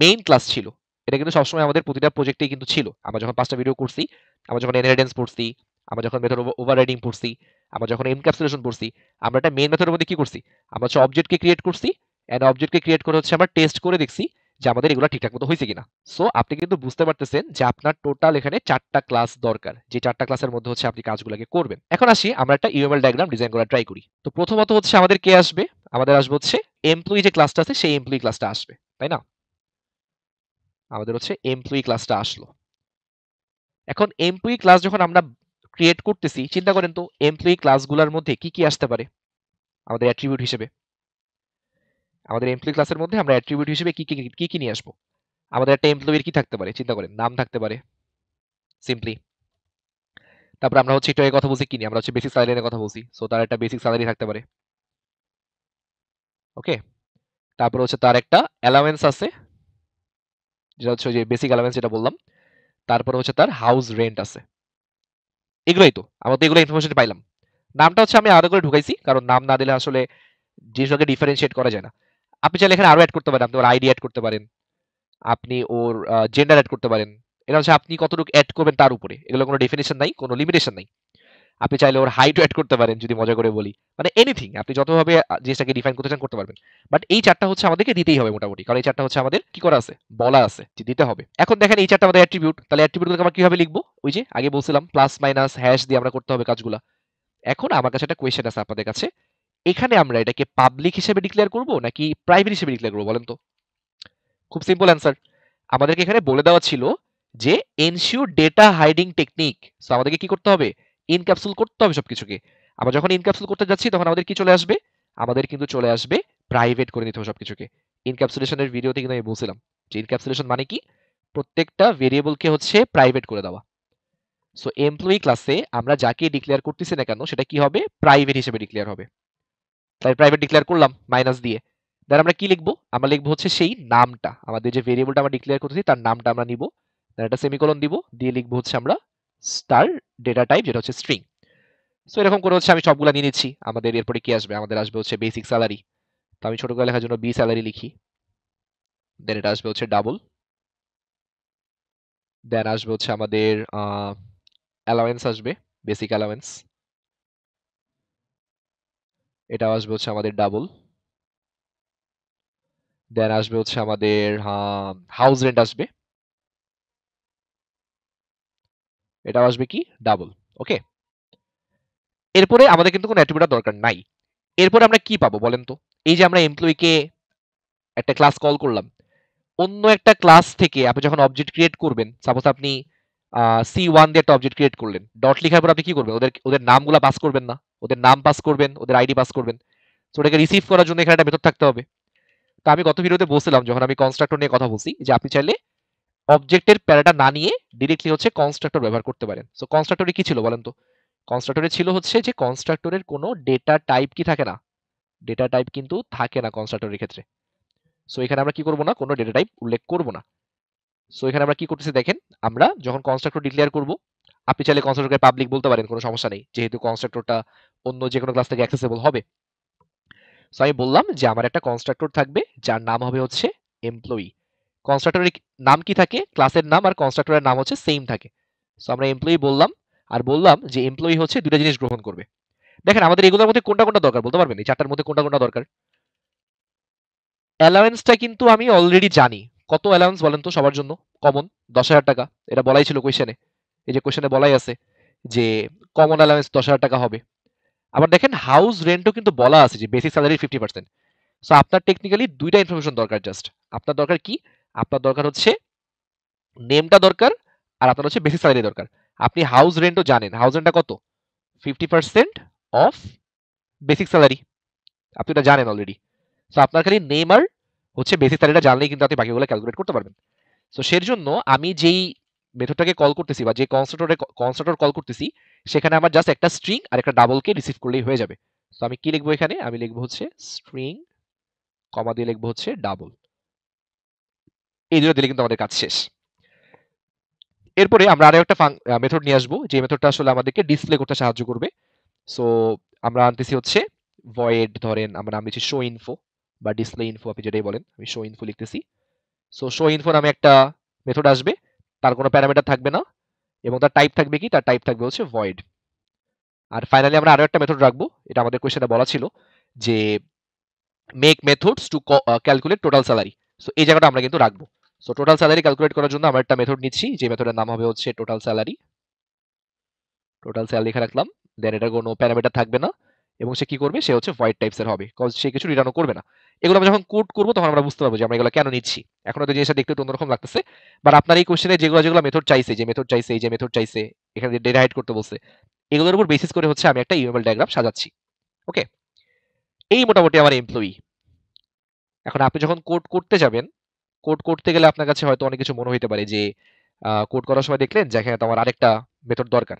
A: মেইন ক্লাস ছিল। এটা কিন্তু সবসময় আমাদের প্রতিটা প্রজেক্টেই কিন্তু ছিল। আমরা যখন 5টা ভিডিও করছি, আমরা যখন ইনহেরিটেন্স পড়ছি, আমরা যখন মেথড ওভাররাইডিং পড়ছি, আমরা যখন এনক্যাপসুলেশন পড়ছি, আমরা একটা মেইন মেথডের মধ্যে কি করছি? আমরা হচ্ছে অবজেক্টকে ক্রিয়েট করছি, এন্ড অবজেক্টকে ক্রিয়েট করে হচ্ছে আমরা টেস্ট করে দেখছি যে আমাদের এগুলো ঠিকঠাক মতো হয়েছে কিনা। সো আপনি কিন্তু বুঝতে পারতেছেন যে আপনার টোটাল এখানে 4টা ক্লাস দরকার, যে 4টা ক্লাসের মধ্যে হচ্ছে আপনি কাজগুলোকে করবেন। এখন আসি আমরা একটা ইউএমএল ডায়াগ্রাম ডিজাইন করা ট্রাই করি। তো প্রথমত হচ্ছে আমাদের কে আসবে, আমাদের আসবে হচ্ছে এমপ্লয়ি যে ক্লাসটা আছে সেই এমপ্লয়ি ক্লাসটা আসবে, তাই না? আমাদের হচ্ছে এমপ্লয়ি ক্লাসটা আসলো। এখন এমপ্লয়ি ক্লাস যখন আমরা ক্রিয়েট করতেছি, চিন্তা করেন তো এমপ্লয়ি ক্লাসগুলোর মধ্যে কি কি আসতে পারে আমাদের অ্যাট্রিবিউট হিসেবে। আমাদের এমপ্লয়ি ক্লাসের মধ্যে আমরা অ্যাট্রিবিউট হিসেবে কি নিয়ে আসবো। আমাদের একটা এমপ্লয়ির কি থাকতে পারে, চিন্তা করেন, নাম থাকতে পারে সিম্পলি। তারপর আমরা হচ্ছে একটু আগে কথা বলছি কি নিয়ে, আমরা হচ্ছে বেসিক স্যালারি নিয়ে কথা বলছি, সো তার একটা বেসিক স্যালারি থাকতে পারে। ওকে, তারপর হচ্ছে তার একটা অ্যালাওয়েন্স আছে, যেটা হচ্ছে ওই যে বেসিক অ্যালাওয়েন্স যেটা বললাম। তারপর হচ্ছে তার হাউস রেন্ট আছে। এগুলোই তো আমরা তো এগুলো ইনফরমেশন পাইলাম। নামটা হচ্ছে আমি আলাদা করে ঢুকাইছি, কারণ নাম না দিলে আসলে জিনিসটাকে ডিফারেন্সিয়েট করা যায় না। আপনি চাইলে এখানে আরো অ্যাড করতে পারেন, আপনি ওর আইডি অ্যাড করতে পারেন, আপনি ওর জেন্ডার অ্যাড করতে পারেন। এটা হচ্ছে আপনি কতটুকু অ্যাড করবেন তার উপরে, এগুলো কোনো ডেফিনেশন নাই, কোনো লিমিটেশন নাই। আপনি চাইলে ওর হাইটও অ্যাড করতে পারেন যদি মজা করে বলি, মানে এনিথিং আপনি যতভাবে জিনিসটাকে ডিফাইন করতে চান করতে পারবেন। বাট এই 4টা হচ্ছে আমাদেরকে দিতেই হবে মোটামুটি, কারণ এই 4টা হচ্ছে আমাদের কি করা আছে, বলা আছে যে দিতে হবে। এখন দেখেন এই 4টা আমাদের অ্যাট্রিবিউট, তাহলে অ্যাট্রিবিউটগুলোকে আমরা কিভাবে লিখবো, ওই যে আগে বলছিলাম প্লাস মাইনাস হ্যাশ দিয়ে আমরা করতে হবে কাজগুলো। এখন আমার কাছে একটা কোয়েশ্চেন আছে আপনাদের কাছে, এখানে আমরা এটাকে পাবলিক হিসেবে ডিক্লেয়ার করব নাকি প্রাইভেট হিসেবে ডিক্লেয়ার করবো বলেন তো? খুব সিম্পল অ্যান্সার, আমাদেরকে এখানে বলে দেওয়া ছিল যে ensure data hiding technique. So আমাদেরকে কি করতে হবে, ইনক্যাপসুল করতে হবে সবকিছুকে। আমরা যখন ইনক্যাপসুল করতে যাচ্ছি তখন আমাদের কি চলে আসবে, আমাদের কিন্তু চলে আসবে প্রাইভেট করে নিতে হবে সবকিছুকে। ইনক্যাপসুলেশনের ভিডিওতে কিন্তু আমি বলছিলাম যে ইনক্যাপসুলেশন মানে কি, প্রত্যেকটা ভেরিয়েবলকে হচ্ছে প্রাইভেট করে দেওয়া। সো এমপ্লয়ি ক্লাসে আমরা যাকে ডিক্লেয়ার করতেছি না কেন সেটা কি হবে, প্রাইভেট হিসেবে ডিক্লেয়ার হবে। তাই প্রাইভেট ডিক্লেয়ার করলাম মাইনাস দিয়ে। দেন আমরা কি লিখবো, আমরা লিখবো হচ্ছে সেই নামটা, আমাদের যে ভেরিয়েবলটা আমরা ডিক্লেয়ার করতেছি তার নামটা আমরা নিব। দেন একটা সেমিকোলন দিব, দিয়ে লিখবো হচ্ছে আমরা স্টার ডেটা টাইপ যেটা হচ্ছে স্ট্রিং। সো এরকম করে হচ্ছে আমি সবগুলা নিয়ে নিচ্ছি। আমাদের এরপরে কি আসবে, আমাদের আসবে হচ্ছে বেসিক স্যালারি। তো আমি ছোট করে লেখার জন্য বি স্যালারি লিখি। দেন এটা আসবে হচ্ছে ডাবল। দেন আসবে হচ্ছে আমাদের অ্যালাওয়েন্স আসবে, বেসিক অ্যালাওয়েন্স। এটা আসবে হচ্ছে আমাদের ডাবল। দেন আসবে হচ্ছে আমাদের হাউস রেন্ট আসবে, এটা আসবে কি ডাবল। ওকে, এরপরে আমাদের কিন্তু কোনো অ্যাট্রিবিউট দরকার নাই। এরপরে আমরা কি পাবো বলেন তো, এই যে আমরা এমপ্লয়িকে একটা ক্লাস কল করলাম, অন্য একটা ক্লাস থেকে আপনি যখন অবজেক্ট ক্রিয়েট করবেন, সাপোজ আপনি C1 দিয়ে একটা অবজেক্ট ক্রিয়েট করলেন, ডট লেখার পর আপনি কি করবেন, ওদের ওদের নামগুলো পাস করবেন না, ওদের নাম পাস করবেন, ওদের আইডি পাস করবেন। তো ওটাকে রিসিভ করার জন্য এখানে একটা মেথড থাকতে হবে। তো আমি গত ভিডিওতে বলছিলাম যখন আমি কনস্ট্রাক্টর নিয়ে কথা বলছি, যে আপনি চাইলে অবজেক্টের প্যারাটা না নিয়ে ডিরেক্টলি হচ্ছে কনস্ট্রাক্টর ব্যবহার করতে পারেন। সো কনস্ট্রাক্টরে কি ছিল বলেন তো, কনস্ট্রাক্টরে ছিল হচ্ছে যে কনস্ট্রাক্টরের কোনো ডেটা টাইপ কি থাকে না, ডেটা টাইপ কিন্তু থাকে না কনস্ট্রাক্টরের ক্ষেত্রে। সো এখানে আমরা কি করব না, কোনো ডেটা টাইপ উল্লেখ করব না। সো এখানে আমরা কি করতেছি দেখেন, আমরা যখন কনস্ট্রাক্টর ডিক্লেয়ার করব, আপনি চাইলে কনস্ট্রাক্টরকে পাবলিক বলতে পারেন, কোনো সমস্যা নেই, যেহেতু কনস্ট্রাক্টরটা অন্য যে কোনো ক্লাস থেকে অ্যাক্সেসেবল হবে। সো আমি বললাম যে আমার একটা কনস্ট্রাক্টর থাকবে যার নাম হবে হচ্ছে এমপ্লয়ি। কনস্ট্রাক্টরের নাম কি থাকে, ক্লাসের নাম আর কনস্ট্রাক্টরের নাম হচ্ছে সেম থাকে। সো আমরা এমপ্লয়ি বললাম, আর বললাম যে এমপ্লয়ি হচ্ছে দুটো জিনিস গ্রহণ করবে। দেখেন আমাদের এগুলোর মধ্যে কোনটা কোনটা দরকার বলতে পারবেন, এই 4টার মধ্যে কোনটা কোনটা দরকার? অ্যালাওয়েন্সটা কিন্তু আমি অলরেডি জানি। কত অ্যালাওয়েন্স বলেন তো সবার জন্য, কমন 10,000 টাকা, এটা বলাই ছিল কোয়েশ্চেনে। এই যে কোয়েশ্চেনে বলাই আছে যে কমন অ্যালাওয়েন্স 10,000 টাকা হবে। আবার দেখেন হাউস রেন্টও কিন্তু বলা আছে যে বেসিক স্যালারির 50%। সো আপনার টেকনিক্যালি দুইটা ইনফরমেশন দরকার জাস্ট। আপনার দরকার কি, আপনার দরকার হচ্ছে নেমটা দরকার, আর আপনার হচ্ছে বেসিক স্যালারি দরকার। আপনি হাউস রেন্টও জানেন, হাউস রেন্টটা কত, 50% অফ বেসিক স্যালারি, আপনি এটা জানেন অলরেডি। সো আপনার খালি নেম আর হচ্ছে বেসিক স্যালারিটা জানলেই কিন্তু আপনি বাকিগুলো ক্যালকুলেট করতে পারবেন। সো সের জন্য আমি যেই মেথডটাকে কল করতেছি বা যে কনস্ট্রাক্টর কল করতেছি, সেখানে আমার জাস্ট একটা স্ট্রিং আর একটা ডাবলকে রিসিভ করলেই হয়ে যাবে। সো আমি কি লিখবো এখানে, আমি লিখবো হচ্ছে স্ট্রিং, কমা দিয়ে লিখবো হচ্ছে ডাবল। এই দুটো দিলে কিন্তু আমাদের কাজ শেষ। এরপরে আমরা আরো একটা মেথড নিয়ে আসবো, যে মেথডটা আসলে আমাদেরকে ডিসপ্লে করতে সাহায্য করবে। সো আমরা আনতেছি হচ্ছে ভয়েড, ধরেন আমরা নাম দিচ্ছি শো ইনফো বা ডিসপ্লে ইনফো, আপনি যেটাই বলেন, আমি শো ইনফো লিখতেছি। সো শো ইনফো নামে একটা মেথড আসবে, তার কোনো প্যারামিটার থাকবে না, এবং তার টাইপ থাকবে কি, তার টাইপ থাকবে হচ্ছে ভয়েড। আর ফাইনালি আমরা আরো একটা মেথড রাখবো, এটা আমাদের কোয়েশ্চেনে বলা ছিল যে make methods to calculate total salary. So এই জায়গাটা আমরা কিন্তু রাখবো। সো টোটাল স্যালারি ক্যালকুলেট করার জন্য আমরা একটা মেথড নিচ্ছি, যে মেথডের নাম হবে হচ্ছে টোটাল স্যালারি। টোটাল স্যালারি লিখে রাখলাম। দেন এটার কোনো প্যারামিটার থাকবে না, এবং সে কি করবে, সে হচ্ছে ভয়েড টাইপসের হবে, কজ সে কিছু রিটার্নও করবে না। এগুলো আমরা যখন কোড করবো তখন আমরা বুঝতে পারবো যে আমরা এগুলো কেন নিচ্ছি। এখন হয়তো জিনিসটা দেখতে একটু অন্যরকম লাগতেছে, বাট আপনার এই কোশ্চেনে যেগুলো যেগুলো মেথড চাইছে, যে মেথড চাইছে, এই যে মেথড চাইছে, এখানে ডেটা হাইড করতে বলছে, এগুলোর উপর বেসিস করে হচ্ছে আমি একটা ইউএমএল ডায়াগ্রাম সাজাচ্ছি। ওকে, এই মোটামুটি আমার এমপ্লয়ি। এখন আপনি যখন কোড করতে যাবেন, কোড করতে গেলে আপনার কাছে হয়তো অনেক কিছু মনে হইতে পারে যে কোড করার সময় দেখলেন যে এখানে তো আমার আরেকটা মেথড দরকার।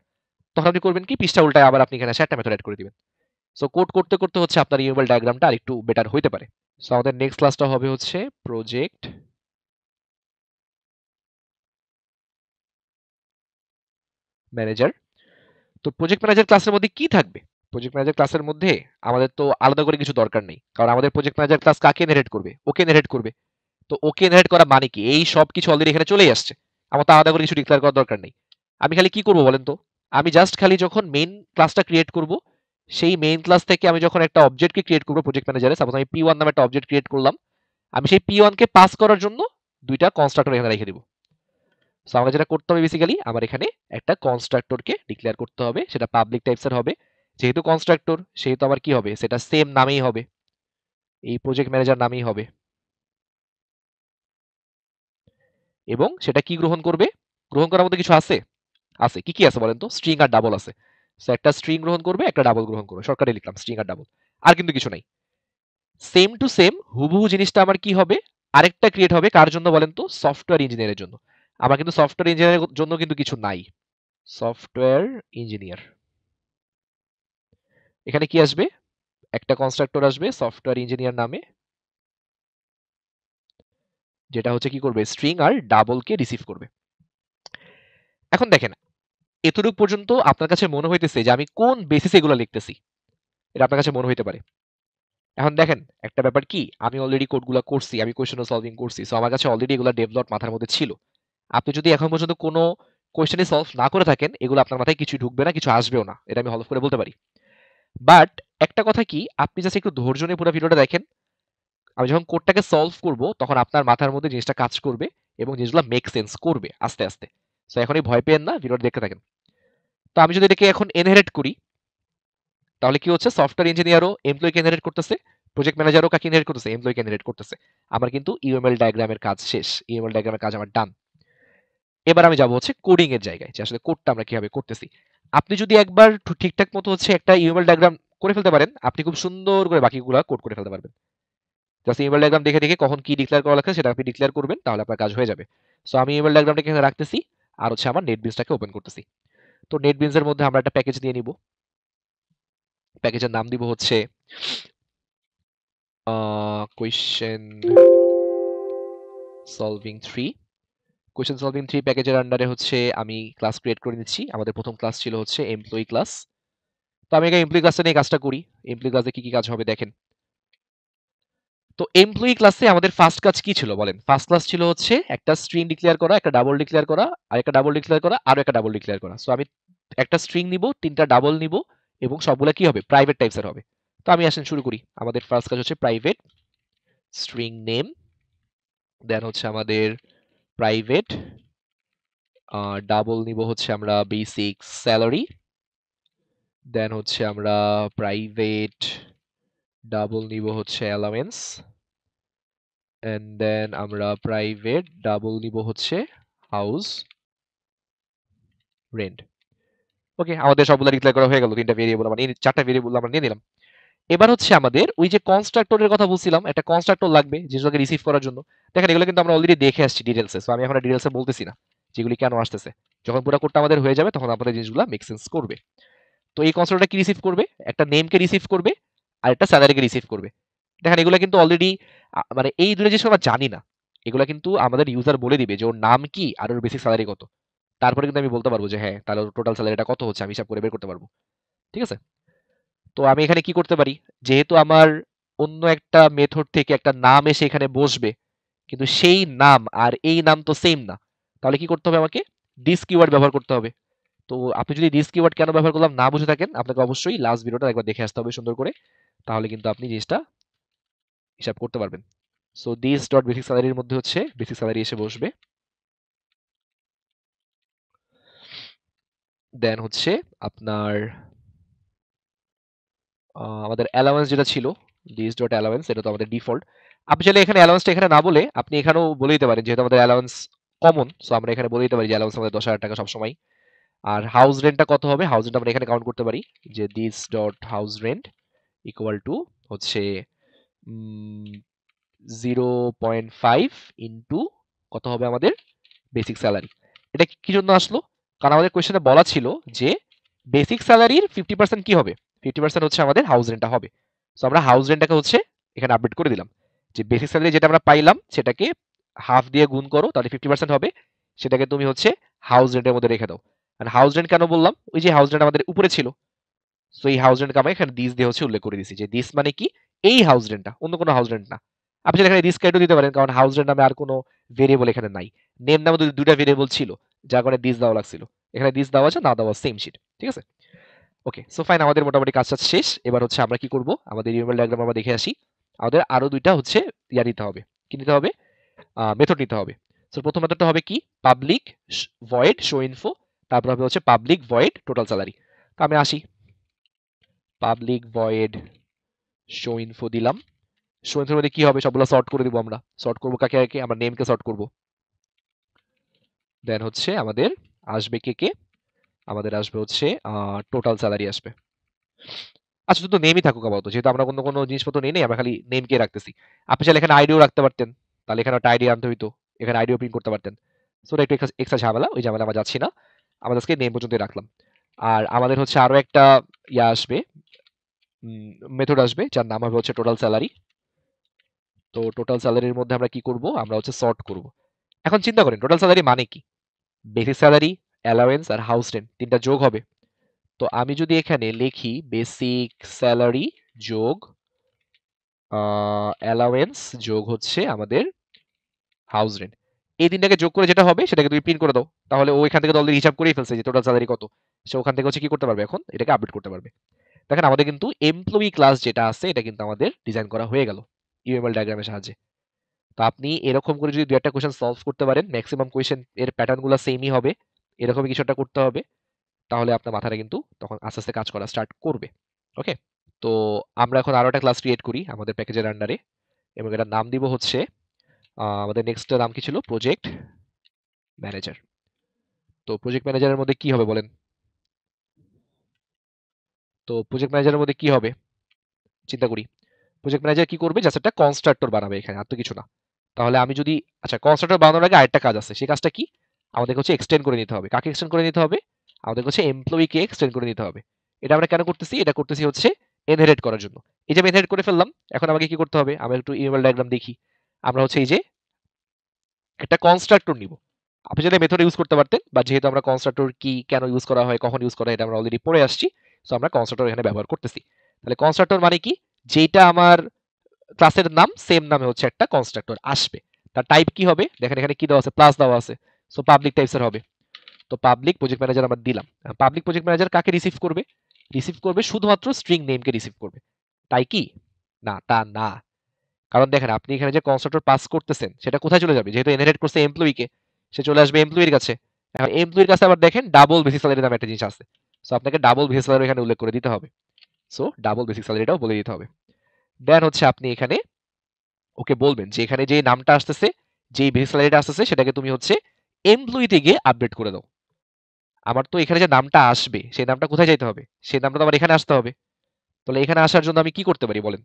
A: তখন আপনি করবেন কি, পৃষ্ঠা উল্টায় আবার আপনি এখানে একটা মেথড অ্যাড করে দিবেন। সো কোড করতে করতে হচ্ছে আপনার ইউএমএল ডায়াগ্রামটা আরেকটু বেটার হইতে পারে। সো আমাদের নেক্সট ক্লাসটা হবে হচ্ছে প্রজেক্ট ম্যানেজার। তো প্রজেক্ট ম্যানেজার ক্লাসের মধ্যে কি থাকবে? প্রজেক্ট ম্যানেজার ক্লাসের মধ্যে আমাদের তো আলাদা করে কিছু দরকার নেই, কারণ আমাদের প্রজেক্ট ম্যানেজার ক্লাস কাকে ইনহেরিট করবে? ওকে ইনহেরিট করবে। তো ওকে ইনহেরিট করা মানে কি, এই সব কিছু অলরেডি এখানে চলেই আসছে, আমার তো আলাদা করে কিছু ডিক্লেয়ার করার দরকার নেই। আমি খালি কি করব বলেন তো, আমি জাস্ট খালি যখন মেইন ক্লাসটা ক্রিয়েট করব, সেই মেইন ক্লাস থেকে আমি যখন একটা অবজেক্টকে ক্রিয়েট করব প্রজেক্ট ম্যানেজারে, সাপোজ আমি পি ওয়ান নামে একটা অবজেক্ট ক্রিয়েট করলাম, আমি সেই পি ওয়ান কে পাস করার জন্য দুইটা কনস্ট্রাক্টর এখানে রেখে দিব। সো আমাকে যেটা করতে হবে বেসিক্যালি, আমার এখানে একটা কনস্ট্রাক্টরকে ডিক্লেয়ার করতে হবে, সেটা পাবলিক টাইপসের হবে। যেহেতু কনস্ট্রাক্টর, সেহেতু আবার কি হবে, সেটা সেম নামেই হবে, এই প্রজেক্ট ম্যানেজার নামেই হবে। এবং সেটা কি গ্রহণ করবে, গ্রহণ করার মধ্যে কিছু আছে, আছে কি কি আছে বলেন তো, স্ট্রিং আর ডাবল আছে। সো একটা স্ট্রিং গ্রহণ করবে, একটা ডাবল গ্রহণ করবে, শর্টকাটে লিখলাম স্ট্রিং আর ডাবল, আর কিন্তু কিছু নাই। সেম টু সেম হুবহু জিনিসটা আমার কি হবে, আরেকটা ক্রিয়েট হবে কার জন্য বলেন তো, সফটওয়্যার ইঞ্জিনিয়ারের জন্য। আমার কিন্তু সফটওয়্যার ইঞ্জিনিয়ারের জন্য কিন্তু কিছু নাই। সফটওয়্যার ইঞ্জিনিয়ার, এখানে কি আসবে, একটা কনস্ট্রাক্টর আসবে সফটওয়্যার ইঞ্জিনিয়ার নামে, যেটা হচ্ছে কি করবে, স্ট্রিং আর ডাবলকে রিসিভ করবে। এখন দেখেন, এতটুকু পর্যন্ত আপনার কাছে মনে হইতেছে যে আমি কোন বেসিসে এগুলো লিখতেছি, এটা আপনার কাছে মনে হইতে পারে। এখন দেখেন একটা ব্যাপার কি, আমি অলরেডি কোডগুলো করছি, আমি কোয়েশ্চেন সলভিং করছি, সো আমার কাছে অলরেডি এগুলো ডেভেলপ মাথার মধ্যে ছিল। আপনি যদি এখন পর্যন্ত কোনো কোয়েশ্চেনই সলভ না করে থাকেন, এগুলো আপনার মাথায় কিছু ঢুকবে না, কিছু আসবেও না, এটা আমি হলফ করে বলতে পারি। বাট একটা কথা কি, আপনি জাস্ট একটু ধৈর্য নিয়ে পুরো ভিডিওটা দেখেন। আমি যখন কোডটাকে সলভ করব তখন আপনার মাথার মধ্যে জিনিসটা কাজ করবে, এবং জিনিসগুলো মেক সেন্স করবে আস্তে আস্তে। সো এখনই ভয় পেয়েন না, ভিডিওটা দেখতে থাকেন। তো আমি যদি এটাকে এখন ইনহেরিট করি, তাহলে কি হচ্ছে, সফটওয়্যার ইঞ্জিনিয়ারও এমপ্লয়িকে ইনহেরিট করতেছে, প্রজেক্ট ম্যানেজারও কাকে ইনহেরিট করতেছে, এমপ্লয়িকে ইনহেরিট করতেছে। আমার কিন্তু ইউএমএল ডায়াগ্রামের কাজ শেষ, ইউএমএল ডায়াগ্রামের কাজ আমার ডান। এবার আমি যাব হচ্ছে কোডিং এর জায়গায়, যে আসলে কোডটা আমরা কিভাবে করতেছি। আপনি যদি একবার ঠিকঠাক মতো হচ্ছে একটা ইউএমএল ডায়াগ্রাম করে ফেলতে পারেন, আপনি খুব সুন্দর করে বাকিগুলো কোড করে ফেলতে পারবেন। জাস্ট ইউএমএল ডায়াগ্রাম দেখে দেখে কখন কি ডিক্লেয়ার করা লাগছে সেটা আপনি ডিক্লেয়ার করবেন, তাহলে আপনার কাজ হয়ে যাবে। সো আমি ইউএমএল ডায়াগ্রামটাকে এখানে রাখতেছি, আর হচ্ছে আমার নেটবিনসটাকে ওপেন করতেছি। তো নেটবিনসের মধ্যে আমরা একটা প্যাকেজ দিয়ে নিব, প্যাকেজের নাম দিব হচ্ছে কোয়েশ্চেন সলভিং 3। কোয়েশ্চেন সলভিং 3 প্যাকেজের আন্ডারে হচ্ছে আমি ক্লাস ক্রিয়েট করে নিচ্ছি। আমাদের প্রথম ক্লাস ছিল হচ্ছে এমপ্লয়ি ক্লাস। তো আমি আগে এমপ্লয়ি ক্লাসটা নিয়ে কাজটা করি। এমপ্লয়ি ক্লাসে কি কি কাজ হবে দেখেন। তো এমপ্লয়ি ক্লাসে আমাদের ফার্স্ট কাজ কি ছিল বলেন? ফার্স্ট ক্লাস ছিল হচ্ছে একটা স্ট্রিং ডিক্লেয়ার করা, একটা ডাবল ডিক্লেয়ার করা, আরেকটা ডাবল ডিক্লেয়ার করা, আরো একটা ডাবল ডিক্লেয়ার করা। সো আমি একটা স্ট্রিং নিব, তিনটা ডাবল নিব, এবং সবগুলা কি হবে, প্রাইভেট টাইপসের হবে। তো আমি আসেন শুরু করি। আমাদের ফার্স্ট কাজ হচ্ছে প্রাইভেট স্ট্রিং নেম, দেন হচ্ছে আমাদের প্রাইভেট ডাবল নিব হচ্ছে আমরা বেসিক স্যালারি, দেন হচ্ছে আমরা প্রাইভেট ডাবল নিব হচ্ছে অ্যালাওয়েন্স, এন্ড দেন আমরা প্রাইভেট ডাবল নিব হচ্ছে হাউস রেন্ট। ওকে, আমাদের সবগুলো ডিক্লেয়ার করা হয়ে গেল, তিনটা ভেরিয়েবল আমরা নিয়ে, চারটা ভেরিয়েবল আমরা নিয়ে নিলাম। এবার হচ্ছে আমাদের ওই যে কনস্ট্রাক্টরের কথা বলছিলাম, একটা কনস্ট্রাক্টর লাগবে জিনিসটাকে রিসিভ করার জন্য। দেখেন এগুলো কিন্তু আমরা অলরেডি দেখে আসছি ডিটেলসে, সো আমি এখন ডিটেলসে বলতেছি না যেগুলি কেন আসতেছে। যখন পুরো কোডটা আমাদের হয়ে যাবে তখন আমাদের জিনিসগুলো মেক সেন্স করবে। তো এই কনস্ট্রাক্টরটা কি রিসিভ করবে, একটা নেমকে রিসিভ করবে, আর একটা স্যালারিকে রিসিভ করবে। দেখেন এগুলো কিন্তু অলরেডি মানে এই দুটো জিনিস আমরা জানি না, এগুলো কিন্তু আমাদের ইউজার বলে দিবে যে ওর নাম কি আর ওর বেসিক স্যালারি কত। তারপরে কিন্তু আমি বলতে পারবো যে হ্যাঁ তাহলে টোটাল স্যালারিটা কত হচ্ছে, আমি হিসাব করে বের করতে পারবো। ঠিক আছে, তো আমি এখানে কি করতে পারি, যেহেতু আমার অন্য একটা মেথড থেকে একটা নাম এসে এখানে বসবে, কিন্তু সেই নাম আর এই নাম তো সেম না, তাহলে কি করতে হবে, আমাকে দিস কিওয়ার্ড ব্যবহার করতে হবে। তো আপনি যদি দিস কিওয়ার্ড কেন ব্যবহার করলাম না বুঝে থাকেন, আপনাকে অবশ্যই লাস্ট ভিডিওটা একবার দেখে আসতে হবে সুন্দর করে, তাহলে কিন্তু আপনি জিনিসটা হিসাব করতে পারবেন। সো দিস ডট বেসিক স্যালারির মধ্যে হচ্ছে বেসিক স্যালারি এসে বসবে। দেন হচ্ছে আপনার আমাদের অ্যালাওয়েন্স যেটা ছিল, দিস ডট অ্যালাওয়েন্স, এটা তো আমাদের ডিফল্ট। আপনি চাইলে এখানে অ্যালাওয়েন্সটা এখানে না বলে আপনি এখানেও বলে দিতে পারেন, যেহেতু আমাদের অ্যালাওয়েন্স কমন, সো আমরা এখানে বলে দিতে পারি যে অ্যালাওয়েন্স আমাদের 10,000 টাকা সবসময়। আর হাউস রেন্টটা কত হবে, হাউস রেন্ট আমরা এখানে কাউন্ট করতে পারি যে this dot house rent equal to হচ্ছে 0.5 ইন্টু কত হবে আমাদের বেসিক স্যালারি। এটা কি জন্য আসলো? কারণ আমাদের কোয়েশ্চেনে বলা ছিল যে বেসিক স্যালারির 50% কি হবে, 50% হচ্ছে আমাদের হাউস রেন্টটা হবে। সো আমরা হাউস রেন্টটাকে হচ্ছে এখানে আপডেট করে দিলাম যে বেসিক স্যালারি যেটা আমরা পাইলাম সেটাকে হাফ দিয়ে গুণ করো, তাহলে 50% হবে, সেটাকে তুমি হচ্ছে হাউস রেন্টের মধ্যে রেখে দাও। আর হাউস রেন্ট কেন বললাম, ওই যে হাউস রেন্ট আমাদের উপরে ছিল, সো এই হাউস রেন্টকে আমরা এখানে দিস দিয়ে হচ্ছে উল্লেখ করে দিছি যে দিস মানে কি, এই হাউস রেন্টটা, অন্য কোনো হাউস রেন্ট না। আপনি চাইলে এখানে দিস কেটে দিতে পারেন, কারণ হাউস রেন্ট নামে আর কোনো ভেরিয়েবল এখানে নাই। নেম নামে দুইটা ভেরিয়েবল ছিল, যার কারণে দিস দেওয়া লাগছিল। এখানে দিস দেওয়া আছে, না দেওয়া সেম শিট, ঠিক আছে। ওকে, সো ফাইন, আমাদের মোটামুটি কাজটা শেষ। এবার হচ্ছে আমরা কি করব, আমাদের ইউএমএল ডায়াগ্রাম আমরা দেখে আসি। আমাদের আরো দুইটা হচ্ছে ইয়া নিতে হবে, কি নিতে হবে, মেথড নিতে হবে। সো প্রথম মেথডটা হবে কি, পাবলিক ভয়েড শো ইনফো, তারপর হবে হচ্ছে পাবলিক ভয়েড টোটাল স্যালারি। তো আমি আসি, পাবলিক ভয়েড শো ইনফো দিলাম। শো ইনফোর মধ্যে কি হবে, সবগুলো সর্ট করে দিব আমরা। সর্ট করব কাকে কাকে, আমরা নেমকে সর্ট করব। দেন হচ্ছে আমাদের আসবে কে কে, আমাদের আসবে হচ্ছে টোটাল স্যালারি আসবে। আচ্ছা, শুধু নেমই থাকুক আপাতত, যেহেতু আমরা কোনো কোনো জিনিসপত্র নেই নেই, আমরা খালি নেমকে রাখতেছি। আপনি চাইলে এখানে আইডিও রাখতে পারতেন, তাহলে এখানে একটা আইডি আনতে হইতো, এখানে আইডিও প্রিন্ট করতে পারতেন। সো ওটা একটু এক্সট্রা ঝামেলা, ওই ঝামেলা আমরা যাচ্ছি না, আমরা আজকে নেম পর্যন্ত রাখলাম। আর আমাদের হচ্ছে আরো একটা ইয়া আসবে, মেথড আসবে, যার নাম হবে হচ্ছে টোটাল স্যালারি। তো টোটাল স্যালারির মধ্যে আমরা কি করব, আমরা হচ্ছে সর্ট করব। এখন চিন্তা করেন টোটাল স্যালারি মানে কি, বেসিক স্যালারি, অ্যালাওয়েন্স আর হাউস রেন্ট তিনটা যোগ হবে। তো আমি যদি এখানে লিখি বেসিক স্যালারি যোগ অ্যালাওয়েন্স যোগ হচ্ছে আমাদের হাউস রেন্ট, এই তিনটাকে যোগ করে যেটা হবে সেটাকে তুমি প্রিন্ট করে দাও, তাহলে ও এখান থেকে অলরেডি হিসাব করেই ফেলছে যে টোটাল স্যালারি কত। সে ওখান থেকে হচ্ছে কি করতে পারবে, এখন এটাকে আপডেট করতে পারবে। দেখেন আমাদের কিন্তু এমপ্লয়ি ক্লাস যেটা আছে এটা কিন্তু আমাদের ডিজাইন করা হয়ে গেল ইউএমএল ডায়াগ্রামের সাহায্যে। তো আপনি এরকম করে যদি দু একটা কোয়েশ্চেন সলভ করতে পারেন, ম্যাক্সিমাম কোয়েশ্চেন এর প্যাটার্নগুলো সেমই হবে, এরকমই কিছু একটা করতে হবে, তাহলে আপনার মাথাটা কিন্তু তখন আস্তে আস্তে কাজ করা স্টার্ট করবে। ওকে, তো আমরা এখন আরো একটা ক্লাস ক্রিয়েট করি আমাদের প্যাকেজের আন্ডারে, এবং এটার নাম দিব হচ্ছে আমাদের নেক্সট নাম কি ছিল, প্রজেক্ট ম্যানেজার। তো প্রজেক্ট ম্যানেজারের মধ্যে কি হবে বলেন, তো প্রজেক্ট ম্যানেজারের মধ্যে কি হবে চিন্তা করি। প্রজেক্ট ম্যানেজার কি করবে, জাস্ট একটা কনস্ট্রাক্টর বানাবে এখানে, আর তো কিছু না। তাহলে আমি যদি, আচ্ছা কনস্ট্রাক্টর বানানোর আগে আরেকটা কাজ আছে, সেই কাজটা কি, আমাদের হচ্ছে এক্সটেন্ড করে নিতে হবে। কাকে এক্সটেন্ড করে নিতে হবে, আমাদের হচ্ছে এমপ্লয়িকে এক্সটেন্ড করে নিতে হবে। এটা আমরা কেন করতেছি, এটা করতেছি হচ্ছে ইনহেরিট করার জন্য। এই যে আমি ইনহেরিট করে ফেললাম, এখন আমাকে কি করতে হবে, আমরা একটু ইউএমএল ডায়াগ্রাম দেখি। আমরা হচ্ছে এই যে একটা কনস্ট্রাক্টর নিব। আপনি যদি মেথড ইউজ করতে পারতেন, বা যেহেতু আমরা কনস্ট্রাক্টর কি কেন ইউজ করা হয় কখন ইউজ করা হয় এটা আমরা অলরেডি পড়ে আসছি, সো আমরা কনস্ট্রাক্টর এখানে ব্যবহার করতেছি। তাহলে কনস্ট্রাক্টর মানে কি, যেটা আমার ক্লাসের নাম সেম নামে হচ্ছে একটা কনস্ট্রাক্টর আসবে। তার টাইপ কি হবে, দেখেন এখানে কি দেওয়া আছে, প্লাস দেওয়া আছে, সো পাবলিক টাইপসের হবে। তো পাবলিক প্রজেক্ট ম্যানেজার আমরা দিলাম। পাবলিক প্রজেক্ট ম্যানেজার কাকে রিসিভ করবে, রিসিভ করবে শুধুমাত্র স্ট্রিং নেমকে রিসিভ করবে, তাই কি, না তা না। কারণ দেখেন আপনি এখানে যে কনস্ট্রাক্টর পাস করতেছেন সেটা কোথায় চলে যাবে, যেহেতু ইনহেরিট করছে এমপ্লয়িকে, সে চলে আসবে এমপ্লয়ির কাছে। এখন এমপ্লয়ির কাছে আবার দেখেন ডাবল বেসিক স্যালারি নামে একটা জিনিস আছে, সো আপনাকে ডাবল বেসিক স্যালারি এখানে উল্লেখ করে দিতে হবে। সো ডাবল বেসিক স্যালারিটাও বলে দিতে হবে। দেন হচ্ছে আপনি এখানে ওকে বলবেন যে এখানে যে নামটা আসতেছে, যেই বেসিক স্যালারিটা আসতেছে সেটাকে তুমি হচ্ছে এমপ্লয়িতে গিয়ে আপডেট করে দাও। আমার তো এখানে যে নামটা আসবে সেই নামটা কোথায় যাইতে হবে, সেই নামটা তো আমার এখানে আসতে হবে। তাহলে এখানে আসার জন্য আমি কি করতে পারি বলেন,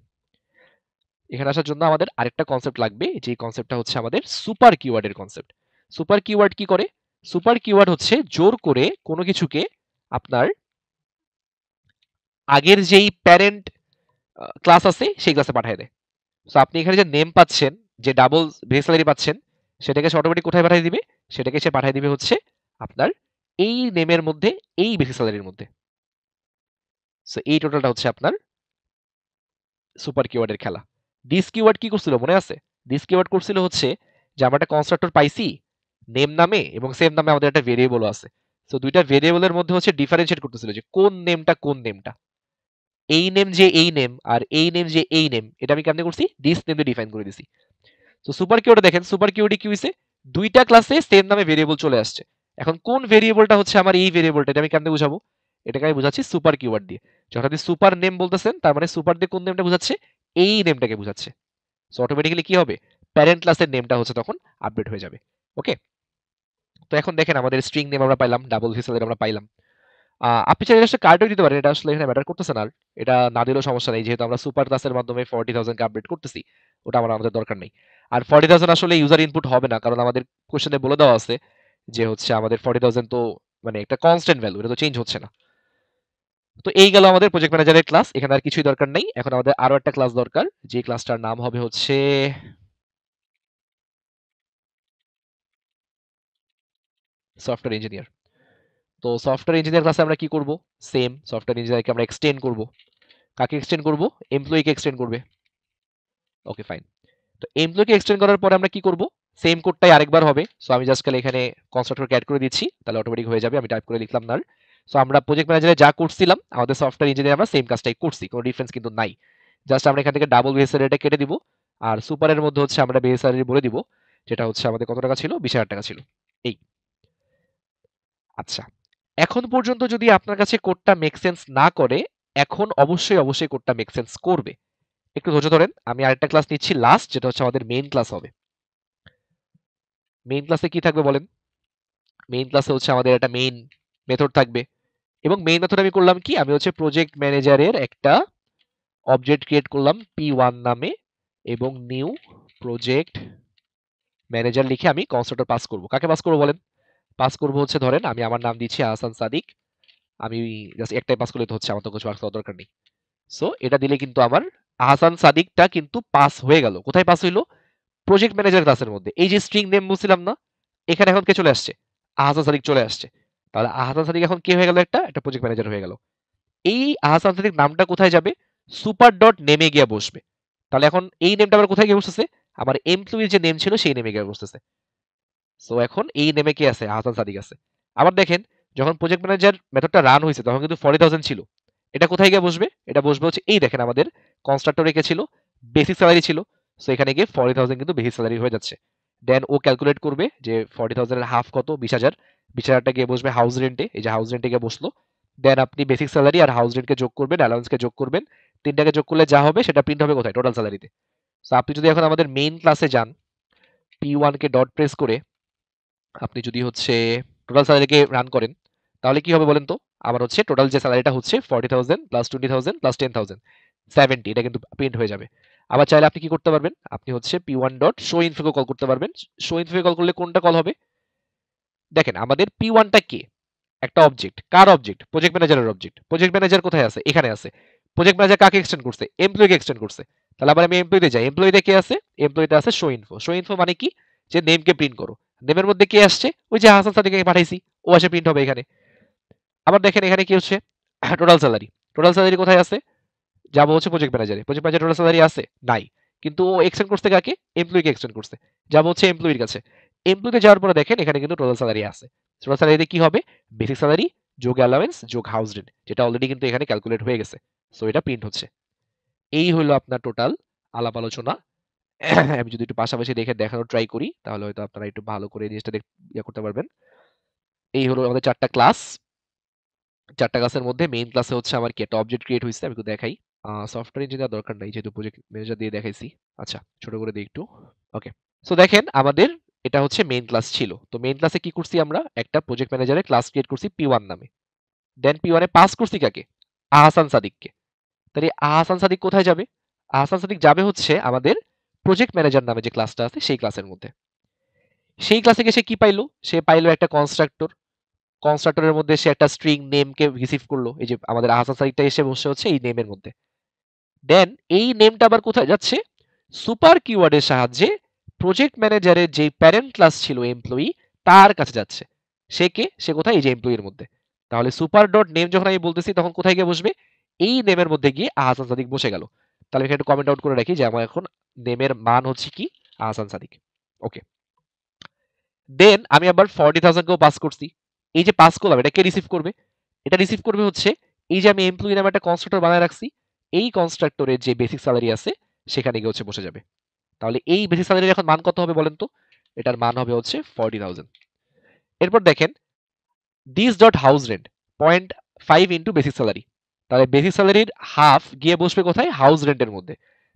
A: এখানে আসার জন্য আমাদের আরেকটা কনসেপ্ট লাগবে, যে কনসেপ্টটা হচ্ছে আমাদের সুপার কিওয়ার্ডের কনসেপ্ট। সুপার কিওয়ার্ড কি করে, সুপার কিওয়ার্ড হচ্ছে জোর করে কোনো কিছুকে আপনার আগের যেই প্যারেন্ট ক্লাস আছে সেই ক্লাসে পাঠিয়ে দেয়। সো আপনি এখানে যে নেম পাচ্ছেন, যে ডাবল বেস স্যালারি পাচ্ছেন, সেটাকে সে অটোমেটিক কোথায় পাঠিয়ে দিবে, সেটাকে সে পাঠিয়ে দিবে হচ্ছে আপনার এই নেমের মধ্যে, এই বেসিক স্যালারির মধ্যে। সো এই টোটালটা হচ্ছে আপনার সুপার কিওয়ার্ডের খেলা। দিস কিওয়ার্ড কি করছিল মনে আছে, দিস কিওয়ার্ড করছিল হচ্ছে যে আমরা একটা কনস্ট্রাক্টর পাইছি নেম নামে, এবং সেম নামে আমাদের একটা ভেরিয়েবলও আছে। সো দুইটা ভেরিয়েবলের মধ্যে হচ্ছে ডিফারেন্সিয়েট করতেছিল যে কোন নেমটা কোন নেমটা, এই নেম যে এই নেম আর এই নেম যে এই নেম, এটা আমি কেমনে করছি, দিস নেম দিয়ে ডিফাইন করে দিছি। তো সুপার কিওয়ার্ডে দেখেন সুপার কিওয়ার্ডে কি হইছে, দুইটা ক্লাসে সেম নামে ভেরিয়েবল চলে আসছে। এখন কোন ভেরিয়েবলটা হচ্ছে আমার এই ভেরিয়েবলটা, এটা আমি কেমনে বুঝাবো? এটাকে আমি বুঝাচ্ছি সুপার কিওয়ার্ড দিয়ে। যখন আপনি সুপার নেম বলতেছেন তার মানে সুপার দিয়ে কোন নেমটা বুঝাচ্ছে, এই নেমটাকে বুঝাচ্ছে। সো অটোমেটিক্যালি কি হবে, প্যারেন্ট ক্লাসের নেমটা হচ্ছে তখন আপডেট হয়ে যাবে। ওকে, তো এখন দেখেন আমাদের স্ট্রিং নেম আমরা পাইলাম, ডাবল ভেসেলের আমরা পাইলাম। আপনি চাইলে আসলে কার্ডও দিতে পারেন, এটা আসলে এখানে ম্যাটার করতেছে না আর। এটা না দিলেও সমস্যা নেই, যেহেতু আমরা সুপার ক্লাসের মাধ্যমে 40,000 কে আপডেট করতেছি, ওটা আমাদের দরকার নেই। আর 40,000 আসলে ইউজার ইনপুট হবে না, কারণ আমাদের কোশ্চেনে বলে দেওয়া আছে যে হচ্ছে আমাদের 40,000 তো মানে একটা কনস্ট্যান্ট ভ্যালু, এটা তো চেঞ্জ হচ্ছে না। তো এই গেল আমাদের প্রজেক্ট ম্যানেজারের ক্লাস, এখানে আর কিছুই দরকার নেই। এখন আমাদের আরো একটা ক্লাস দরকার, যে ক্লাসটার নাম হবে হচ্ছে সফটওয়্যার ইঞ্জিনিয়ার। তো সফটওয়্যার ইঞ্জিনিয়ার ক্লাসে আমরা কি করব, সেম সফটওয়্যার ইঞ্জিনিয়ারকে আমরা এক্সটেন্ড করব। কাকে এক্সটেন্ড করব, এমপ্লয়িকে এক্সটেন্ড করবে। Okay fine. তো এমপ্লয়িকে এক্সটেন্ড করার পরে আমরা কি করব, সেম কোডটাই আরেকবার হবে। সো আমি জাস্ট খালি এখানে কনস্ট্রাক্টরকে অ্যাড করে দিচ্ছি, তাহলে অটোমেটিক হয়ে যাবে, আমি টাইপ করে লিখলাম না। সো আমরা প্রজেক্ট ম্যানেজারে যা করছিলাম আমাদের সফটওয়্যার ইঞ্জিনিয়ার আমরা সেম কাজটাই করছি, কোনো ডিফারেন্স কিন্তু নাই। জাস্ট আমরা এখান থেকে ডাবল বেস স্যালারিটা কেটে দিব, আর সুপারের মধ্যে হচ্ছে আমরা বেস স্যালারি বলে দিব, যেটা হচ্ছে আমাদের কত টাকা ছিল, 20,000 টাকা ছিল। এই, আচ্ছা, এখন পর্যন্ত যদি আপনার কাছে কোডটা মেক সেন্স না করে, এখন অবশ্যই অবশ্যই কোডটা মেক সেন্স করবে। একটু ধৈর্য ধরেন, আমি আরেকটা ক্লাস নিচ্ছি লাস্ট, যেটা হচ্ছে আমাদের মেইন ক্লাস হবে। মেইন ক্লাসে কি থাকবে বলেন? মেইন ক্লাসে হচ্ছে আমাদের একটা মেইন মেথড থাকবে, এবং মেইন মেথড আমি করলাম কি, আমি হচ্ছে প্রজেক্ট ম্যানেজারের একটা অবজেক্ট ক্রিয়েট করলাম P1 নামে, এবং নিউ প্রজেক্ট ম্যানেজার লিখে আমি কনস্ট্রাক্টর পাস করব। কাকে পাস করব বলেন? পাস করব হচ্ছে, ধরেন আমি আমার নাম দিচ্ছি আহসান সাদিক, আমি জাস্ট একটাই পাস করলে তো হচ্ছে, আমার তো কিছু পাস করার দরকার নেই। সো এটা দিলে কিন্তু আমার আহসান সাদিকটা কিন্তু পাস হয়ে গেল। কোথায় পাস হইলো? প্রজেক্ট ম্যানেজার ক্লাসের মধ্যে। এই যে স্ট্রিং নেম বলছিলাম না, এখানে এখন কে চলে আসছে, আহসান সাদিক চলে আসছে। তাহলে আহসান সাদিক এখন কি হয়ে গেল, একটা একটা প্রজেক্ট ম্যানেজার হয়ে গেল। এই আহসান সাদিক নামটা কোথায় যাবে, সুপার ডট নেমে গিয়ে বসবে। তাহলে এখন এই নেমটা আবার কোথায় গিয়ে বসতেছে, আমার এমপ্লয়ির যে নেম ছিল সেই নেমে গিয়ে বসতেছে। সো এখন এই নেমে কি আছে, আহসান সাদিক আছে। আবার দেখেন, যখন প্রজেক্ট ম্যানেজার মেথডটা রান হয়েছে তখন কিন্তু 40,000 ছিল, এটা কোথায় গিয়ে বসবে, এটা বসবে হচ্ছে এই দেখেন আমাদের কনস্ট্রাক্টর রেখে ছিল, বেসিক স্যালারি ছিল। সো এখানে গিয়ে 40,000 কিন্তু বেসিক স্যালারি হয়ে যাচ্ছে। দেন ও ক্যালকুলেট করবে যে 40,000 এর হাফ কত, 20,000। 20,000টা গিয়ে বসবে হাউস রেন্টে, এই যে হাউস রেন্টে গিয়ে বসলো। দেন আপনি বেসিক স্যালারি আর হাউস রেন্টকে যোগ করবেন, অ্যালাউন্সকে যোগ করবেন, তিনটাকে যোগ করলে যা হবে সেটা প্রিন্ট হবে কোথায়, টোটাল স্যালারিতে। সো আপনি যদি এখন আমাদের মেইন ক্লাসে যান, P1 কে ডট প্রেস করে আপনি যদি হচ্ছে টোটাল স্যালারিকে রান করেন, তাহলে কি হবে বলেন তো? আমার হচ্ছে টোটাল যে স্যালারিটা হচ্ছে 40,000 প্লাস 20,000 প্লাস 10,000, 70, এটা কিন্তু প্রিন্ট হয়ে যাবে। আবার চাইলে আপনি কি করতে পারবেন, আপনি হচ্ছে P1 ডট শো ইনফোকে কল করতে পারবেন। শো ইনফোকে কল করলে কোনটা কল হবে? দেখেন আমাদের P1টা কে, একটা অবজেক্ট, কার অবজেক্ট, প্রজেক্ট ম্যানেজারের অবজেক্ট। প্রজেক্ট ম্যানেজার কোথায় আছে, এখানে আছে। প্রজেক্ট ম্যানেজার কাকে এক্সটেন্ড করছে, এমপ্লয়িকে এক্সটেন্ড করছে। তাহলে আবার আমি এমপ্লয়িতে যাই, এমপ্লয়িতে কে আছে, এমপ্লয়িতে আছে শো ইনফো। শো ইনফো মানে কি, যে নেমকে প্রিন্ট করো। নেমের মধ্যে কে আসছে, ওই যে হাসান সাদিকে পাঠাইছি, ও আসে প্রিন্ট হবে এখানে। আবার দেখেন এখানে কি হচ্ছে, টোটাল স্যালারি। টোটাল স্যালারি কোথায় আছে, যাবো হচ্ছে প্রজেক্ট ম্যানেজারে। প্রজেক্ট ম্যানেজার টোটাল স্যালারি আছে নাই, কিন্তু ও এক্সটেন্ড করছে কাকে, এমপ্লয়িকে এক্সটেন্ড করছে। যাবো হচ্ছে এমপ্লয়ির কাছে। এমপ্লয়িতে যাওয়ার পরে দেখেন এখানে কিন্তু টোটাল স্যালারি আছে। টোটাল স্যালারিতে কি হবে, বেসিক স্যালারি যোগ অ্যালাওয়েন্স যোগ হাউস রেন্ট, যেটা অলরেডি কিন্তু এখানে ক্যালকুলেট হয়ে গেছে। সো এটা প্রিন্ট হচ্ছে। এই হলো আপনার টোটাল আলাপ আলোচনা। আমি যদি একটু পাশাপাশি দেখে দেখানোর ট্রাই করি, তাহলে হয়তো আপনারা একটু ভালো করে জিনিসটা ইয়ে করতে পারবেন। এই হলো আমাদের 4টা ক্লাস। 4টা ক্লাসের মধ্যে মেইন ক্লাসে হচ্ছে আমার কি একটা অবজেক্ট ক্রিয়েট হইছে, আমি একটু দেখাই। সফটওয়্যার ইঞ্জিনিয়ার দরকার নাই, যেহেতু প্রজেক্ট ম্যানেজার দিয়ে দেখাইছি। আচ্ছা, ছোট করে দিই একটু। ওকে, সো দেখেন আমাদের এটা হচ্ছে মেইন ক্লাস ছিল। তো মেইন ক্লাসে কি করছি, আমরা একটা প্রজেক্ট ম্যানেজারের ক্লাস ক্রিয়েট করছি P1 নামে। দেন P1 এ পাস করছি কাকে, আহসান সাদিককে। তাহলে আহসান সাদিক কোথায় যাবে, আহসান সাদিক যাবে হচ্ছে আমাদের প্রজেক্ট ম্যানেজার নামে যে ক্লাসটা আছে সেই ক্লাসের মধ্যে। সেই ক্লাসে গিয়ে সে কি পাইলো, সে পাইলো একটা কনস্ট্রাক্টর। কনস্ট্রাক্টরের মধ্যে সে একটা স্ট্রিং নেমকে রিসিভ করলো, এই যে আমাদের আহসান সাদিকটা এসে বসে হচ্ছে এই নেমের মধ্যে। দেন এই নেমটা আবার কোথায় যাচ্ছে, সুপার কিওয়ার্ডের সাহায্যে প্রজেক্ট ম্যানেজারের যে প্যারেন্ট ক্লাস ছিল এমপ্লয়ি, তার কাছে যাচ্ছে। সে কে, সে কোথায়, এই যে এমপ্লয়ির মধ্যে। তাহলে সুপার ডট নেম যখন আমি বলতেছি তখন কোথায় গিয়ে বসবে, এই নেমের মধ্যে গিয়ে আহসান সাদিক বসে গেল। তাহলে এখানে একটু কমেন্ট আউট করে রাখি যে আমার এখন নেমের মান হচ্ছে কি, আহসান সাদিক। ওকে, দেন আমি আবার 40,000 কেও পাস করছি। এই যে পাস করলাম, এটা কে রিসিভ করবে, এটা রিসিভ করবে হচ্ছে এই যে আমি এমপ্লয়ি নামে একটা কনস্ট্রাক্টর বানায় রাখছি, এই কনস্ট্রাক্টরের যে বেসিক স্যালারি আছে সেখানে গিয়ে হচ্ছে বসে যাবে। তাহলে এই বেসিক স্যালারির এখন মান কত হবে বলেন তো? এটার মান হবে হচ্ছে 40,000। এরপর দেখেন this dot house rent 0.5 into basic salary. তাহলে বেসিক স্যালারির হাফ গিয়ে বসবে কোথায়? হাউস রেন্টের মধ্যে।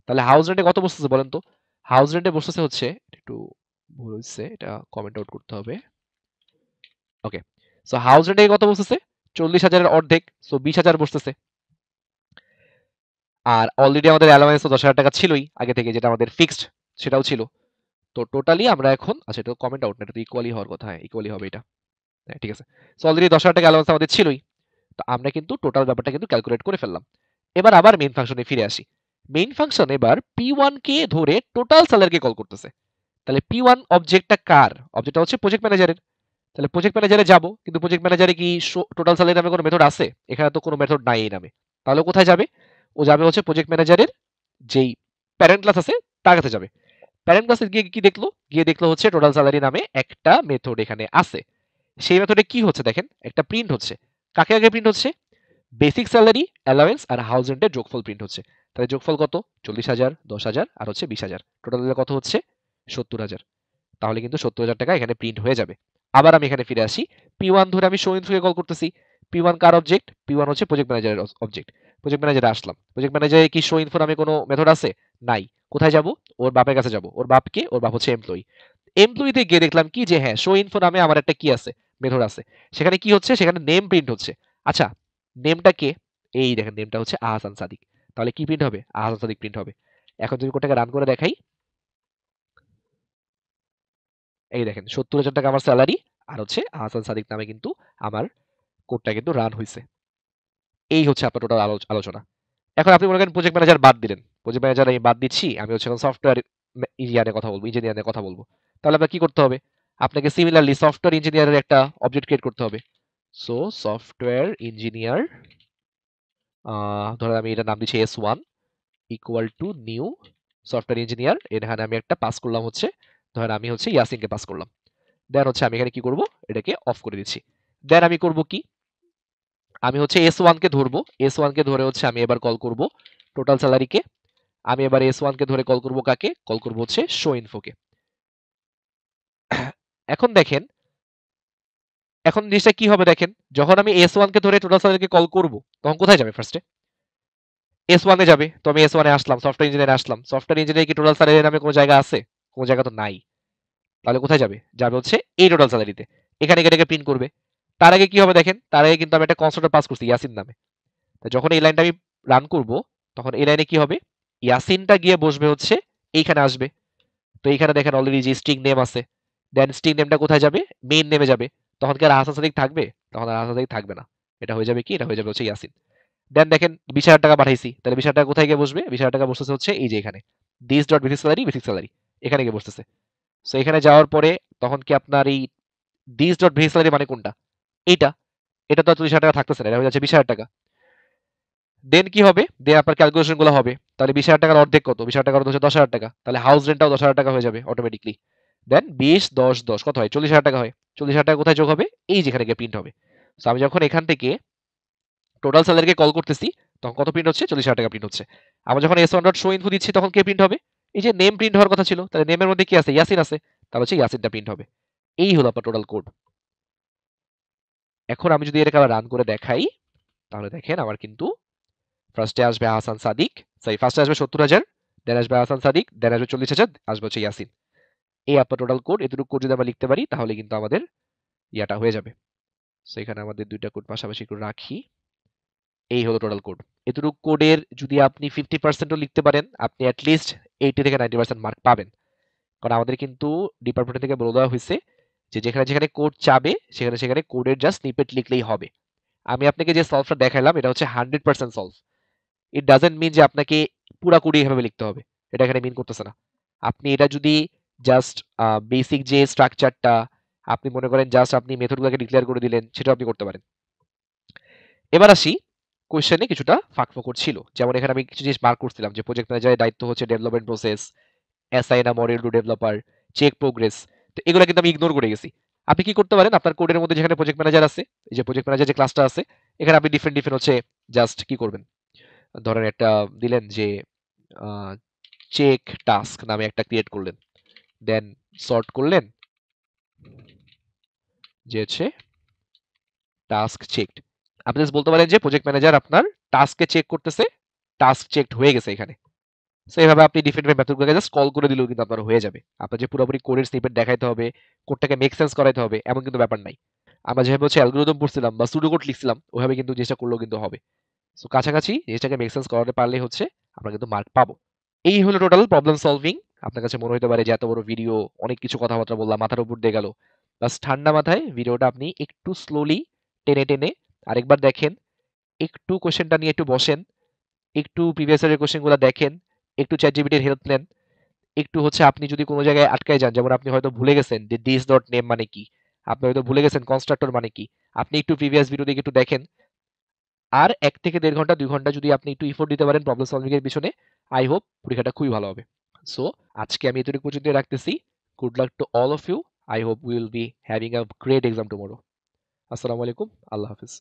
A: তাহলে হাউস রেন্টে কত বসতেছে বলেন তো? হাউস রেন্টে বসতেছে হচ্ছে, একটু ভুল হচ্ছে, এটা কমেন্ট আউট করতে হবে। ওকে, সো হাউস রেন্টে কত বসতেছে? 40,000-এর অর্ধেক, সো 20,000 বসতেছে। আর অলরেডি আমাদের অ্যালাওয়েন্স তো 10,000 টাকা ছিলই আগে থেকে, যেটা আমাদের ফিক্সড, সেটাও ছিল। তো টোটালি আমরা এখন, আচ্ছা এটা কমেন্ট আউট না, এটা তো ইকুয়ালি হওয়ার কথা। হ্যাঁ, ইকুয়ালি হবে এটা। হ্যাঁ, ঠিক আছে। সো অলরেডি 10,000 টাকা অ্যালাওয়েন্স আমাদের ছিলই। তো আমরা কিন্তু টোটাল ব্যাপারটা কিন্তু ক্যালকুলেট করে ফেললাম। এবার আবার মেইন ফাংশনে ফিরে আসি। মেইন ফাংশন এবার P1 কে ধরে টোটাল স্যালারিকে কল করতেছে। তাহলে P1 অবজেক্টটা কার? অবজেক্টটা হচ্ছে প্রজেক্ট ম্যানেজারের। তাহলে প্রজেক্ট ম্যানেজারে যাব, কিন্তু প্রজেক্ট ম্যানেজারে কি টোটাল স্যালারি নামে কোনো মেথড আছে? এখানে তো কোনো মেথড নাই এই নামে। তাহলে কোথায় যাবে? ও যাবে হচ্ছে প্রজেক্ট ম্যানেজারের যেই প্যারেন্ট ক্লাস আছে তার কাছে যাবে। প্যারেন্ট ক্লাসে গিয়ে কি দেখলো? গিয়ে দেখলো হচ্ছে টোটাল স্যালারি নামে একটা মেথড এখানে আছে। সেই মেথডে কি হচ্ছে দেখেন, একটা প্রিন্ট হচ্ছে। কাকে আগে প্রিন্ট হচ্ছে? বেসিক স্যালারি, অ্যালাওয়েন্স আর হাউস রেন্টের যোগফল প্রিন্ট হচ্ছে। তাহলে যোগফল কত? 40,000, 10,000 আর হচ্ছে 20,000। টোটাল কত হচ্ছে? 70,000। তাহলে কিন্তু 70,000 টাকা এখানে প্রিন্ট হয়ে যাবে। আবার আমি এখানে ফিরে আসি। P1 ধরে আমি শো ইনফোকে কল করতেছি। P1 কার অবজেক্ট? P1 হচ্ছে প্রজেক্ট ম্যানেজারের অবজেক্ট। প্রজেক্ট ম্যানেজারে আসলাম। প্রজেক্ট ম্যানেজারে কি শো ইনফো নামে কোনো মেথড আছে? নাই। কোথায় যাব? ওর বাপের কাছে যাব। ওর বাপ কে? ওর বাপ হচ্ছে এমপ্লয়ি। এমপ্লয়িতে গিয়ে দেখলাম কি যে হ্যাঁ, শো ইনফো নামে আমার একটা কি আছে? মেথড আছে। সেখানে কি হচ্ছে? সেখানে নেম প্রিন্ট হচ্ছে। আচ্ছা, নেমটা কে? এই দেখেন, নেমটা হচ্ছে আহসান সাদিক। তাহলে কি প্রিন্ট হবে? আহসান সাদিক প্রিন্ট হবে। এখন যদি কোডটাকে রান করে দেখাই, এই দেখেন 70,000 টাকা আমার স্যালারি, আর হচ্ছে আহসান সাদিক নামে কিন্তু আমার কোডটা কিন্তু রান হইছে। এই হচ্ছে আপনার টোটাল আলোচনা। এখন আপনি মনে করেন প্রজেক্ট ম্যানেজার বাদ দিলেন। প্রজেক্ট ম্যানেজার আমি বাদ দিচ্ছি, আমি হচ্ছে এখন সফটওয়্যার ইঞ্জিনিয়ারের কথা বলবো, ইঞ্জিনিয়ারের কথা বলবো। তাহলে আপনার কি করতে হবে? আপনাকে সিমিলারলি সফটওয়্যার ইঞ্জিনিয়ারের একটা অবজেক্ট ক্রিয়েট করতে হবে। সো সফটওয়্যার ইঞ্জিনিয়ার, ধরেন আমি এটার নাম দিচ্ছি S1 equal to new software engineer. এখানে আমি একটা পাস করলাম হচ্ছে, ধরেন আমি হচ্ছে ইয়াসিনকে পাস করলাম। দেন হচ্ছে আমি এখানে কি করব? এটাকে অফ করে দিচ্ছি। দেন আমি করব কি? আমি হচ্ছে S1 কে ধরবো। S1 কে ধরে হচ্ছে আমি এবার কল করব টোটাল স্যালারিকে। আমি এবার S1 কে ধরে কল করব কাকে? কল করব হচ্ছে শো ইনফোকে। এখন দেখেন, এখন জিনিসটা কি হবে দেখেন, যখন আমি S1 কে ধরে টোটাল স্যালারিকে কল করব, তখন কোথায় যাবে ফার্স্টে? S1 এ যাবে। তো আমি S1 এ আসলাম, সফটওয়্যার ইঞ্জিনিয়ারে আসলাম। সফটওয়্যার ইঞ্জিনিয়ারে কি টোটাল স্যালারি নামে কোনো জায়গা আছে? কোনো জায়গা তো নাই। তাহলে কোথায় যাবে? যাবে হচ্ছে এই টোটাল স্যালারিতে। এখানে এটাকে প্রিন্ট করবে। তার আগে কি হবে দেখেন, তার আগে কিন্তু আমি একটা কনস্ট্রাক্টর পাস করছি ইয়াসিন নামে। তো যখন এই লাইনটা আমি রান করব, তখন এই লাইনে কি হবে? ইয়াসিনটা গিয়ে বসবে হচ্ছে এইখানে আসবে। তো এইখানে দেখেন অলরেডি যে স্ট্রিং নেম আছে, দেন স্ট্রিং নেমটা কোথায় যাবে? মেইন নেমে যাবে। তখন কি আর হাসান সাদিক থাকবে? তখন আর হাসান সাদিক থাকবে না। এটা হয়ে যাবে কি? এটা হয়ে যাবে হচ্ছে ইয়াসিন। দেন দেখেন 20,000 টাকা পাঠাইছি। তাহলে 20,000 টাকা কোথায় গিয়ে বসবে? 20,000 টাকা বসতেছে হচ্ছে এই যে এখানে। This dot basic salary, basic salary. এখানে গিয়ে বসতেছে। সো এখানে যাওয়ার পরে তখন কি আপনার এই দিস ডট বেসিক স্যালারি মানে কোনটা? এইটা। এটা তো আর 40,000 টাকা থাকতেছে না। এটা হয়ে যাচ্ছে 20,000 টাকা। দেন কি হবে? দেন আপনার ক্যালকুলেশন গুলো হবে। তাহলে 20,000 টাকার অর্ধেক কত? 20,000 টাকার অর্ধেক হচ্ছে 10,000 টাকা। তাহলে হাউস রেন্টটাও 10,000 টাকা হয়ে যাবে অটোমেটিকলি। দেন 20, 10, 10 কত হয়? 40,000 টাকা হয়। 40,000 টাকা কোথায় যোগ হবে? এই যেখানে গিয়ে প্রিন্ট হবে। সো আমি যখন এখান থেকে টোটাল স্যালারিকে কল করতেছি, তখন কত প্রিন্ট হচ্ছে? 40,000 টাকা প্রিন্ট হচ্ছে। আমরা যখন S1 ডট শো ইনফো দিচ্ছি, তখন কে প্রিন্ট হবে? এই যে নেম প্রিন্ট হওয়ার কথা ছিল। তাহলে নেমের মধ্যে কি আছে? ইয়াসিন আছে। তাহলে হচ্ছে ইয়াসিনটা প্রিন্ট হবে। এই হলো আপনার টোটাল কোড। এখন আমি যদি এটাকে আবার রান করে দেখাই, তাহলে দেখেন আমার কিন্তু ফার্স্টে আসবে আহসান সাদিক, সরি ফার্স্টে আসবে 70,000, দেন আসবে আহসান সাদিক, দেন আসবে 40,000, আসবে হচ্ছে ইয়াসিন। এই আপনার টোটাল কোড। এতটুকু কোড যদি আমরা লিখতে পারি, তাহলে কিন্তু আমাদের ইয়াটা হয়ে যাবে। সো এখানে আমাদের দুইটা কোড পাশাপাশি করে রাখি। এই হলো টোটাল কোড। এতটুকু কোডের যদি আপনি 50%ও লিখতে পারেন, আপনি অ্যাটলিস্ট 80 থেকে 90% মার্ক পাবেন। কারণ আমাদের কিন্তু ডিপার্টমেন্ট থেকে বলে দেওয়া হয়েছে যে যেখানে যেখানে কোড চাবে, সেখানে সেখানে কোডের জাস্ট স্নিপেট লিখলেই হবে। আমি আপনাকে যে সলভটা দেখাইলাম, এটা হচ্ছে 100% সলভ। ইট ডাজেন্ট মিন যে আপনাকে পুরা কোড এইভাবে লিখতে হবে। এটা এখানে মিন করতেছে না। আপনি এটা যদি জাস্ট বেসিক যে স্ট্রাকচারটা, আপনি মনে করেন জাস্ট আপনি মেথডগুলোকে ডিক্লেয়ার করে দিলেন, সেটা আপনি করতে পারেন। এবার আসি, কোশ্চেনে কিছুটা ফাঁকফোকর ছিল। যেমন এখানে আমি কিছু জিনিস মার্ক করছিলাম যে প্রজেক্ট ম্যানেজারের দায়িত্ব হচ্ছে development process, assign a model to developer, check progress. তো এগুলো কিন্তু আমি ইগনোর করে গেছি। আপনি কি করতে পারেন? আপনার কোডের মধ্যে যেখানে প্রজেক্ট ম্যানেজার আছে, এই যে প্রজেক্ট ম্যানেজার যে ক্লাসটা আছে, এখানে আপনি ডিফারেন্ট ডিফারেন্ট হচ্ছে জাস্ট কি করবেন? ধরেন একটা দিলেন যে চেক টাস্ক নামে একটা ক্রিয়েট করলেন, দেন সর্ট করলেন যে হচ্ছে টাস্ক চেকড। আপনি জাস্ট বলতে পারেন যে প্রজেক্ট ম্যানেজার আপনার টাস্ককে চেক করতেছে, টাস্ক চেকড হয়ে গেছে এখানে। সো এভাবে আপনি ডিফারেন্ট মেথডগুলোকে জাস্ট কল করে দিলেও কিন্তু আপনার হয়ে যাবে। আপনার যে পুরোপুরি কোডের স্নিপেট দেখাইতে হবে, কোডটাকে মেক সেন্স করাইতে হবে এমন কিন্তু ব্যাপার নাই। আমরা যেভাবে হচ্ছে অ্যালগরিদম পড়ছিলাম বা সুডো কোড লিখছিলাম ওভাবে কিন্তু জিনিসটা করলেও কিন্তু হবে। সো কাছাকাছি জিনিসটাকে মেক সেন্স করাতে পারলেই হচ্ছে আমরা কিন্তু মার্ক পাবো। এই হলো টোটাল প্রবলেম সলভিং। আপনার কাছে মনে হতে পারে যে এত বড় ভিডিও, অনেক কিছু কথাবার্তা বললাম, মাথার উপর দিয়ে গেল। বাস ঠান্ডা মাথায় ভিডিওটা আপনি একটু স্লোলি টেনে টেনে আরেকবার দেখেন, একটু কোশ্চেনটা নিয়ে একটু বসেন, একটু প্রিভিয়াস ইয়ারের কোশ্চেনগুলো দেখেন, একটু চ্যাটজিপিটির হেল্প নেন, একটু হচ্ছে আপনি যদি কোনো জায়গায় আটকায় যান, যেমন আপনি হয়তো ভুলে গেছেন যে দিস ডট নেম মানে কি, আপনি হয়তো ভুলে গেছেন কনস্ট্রাক্টর মানে কি, আপনি একটু প্রিভিয়াস ভিডিও দেখে একটু দেখেন। আর ১ থেকে ১.৫ ঘন্টা ২ ঘন্টা যদি আপনি একটু এফোর্ট দিতে পারেন প্রবলেম সলভিং এর পিছনে, আই হোপ পরীক্ষাটা খুবই ভালো হবে। সো আজকে আমি এতটুকু পর্যন্ত রাখতেছি। Good luck to all of you. I hope we will be having a great exam tomorrow. আসসালামু আলাইকুম। আল্লাহ হাফেজ।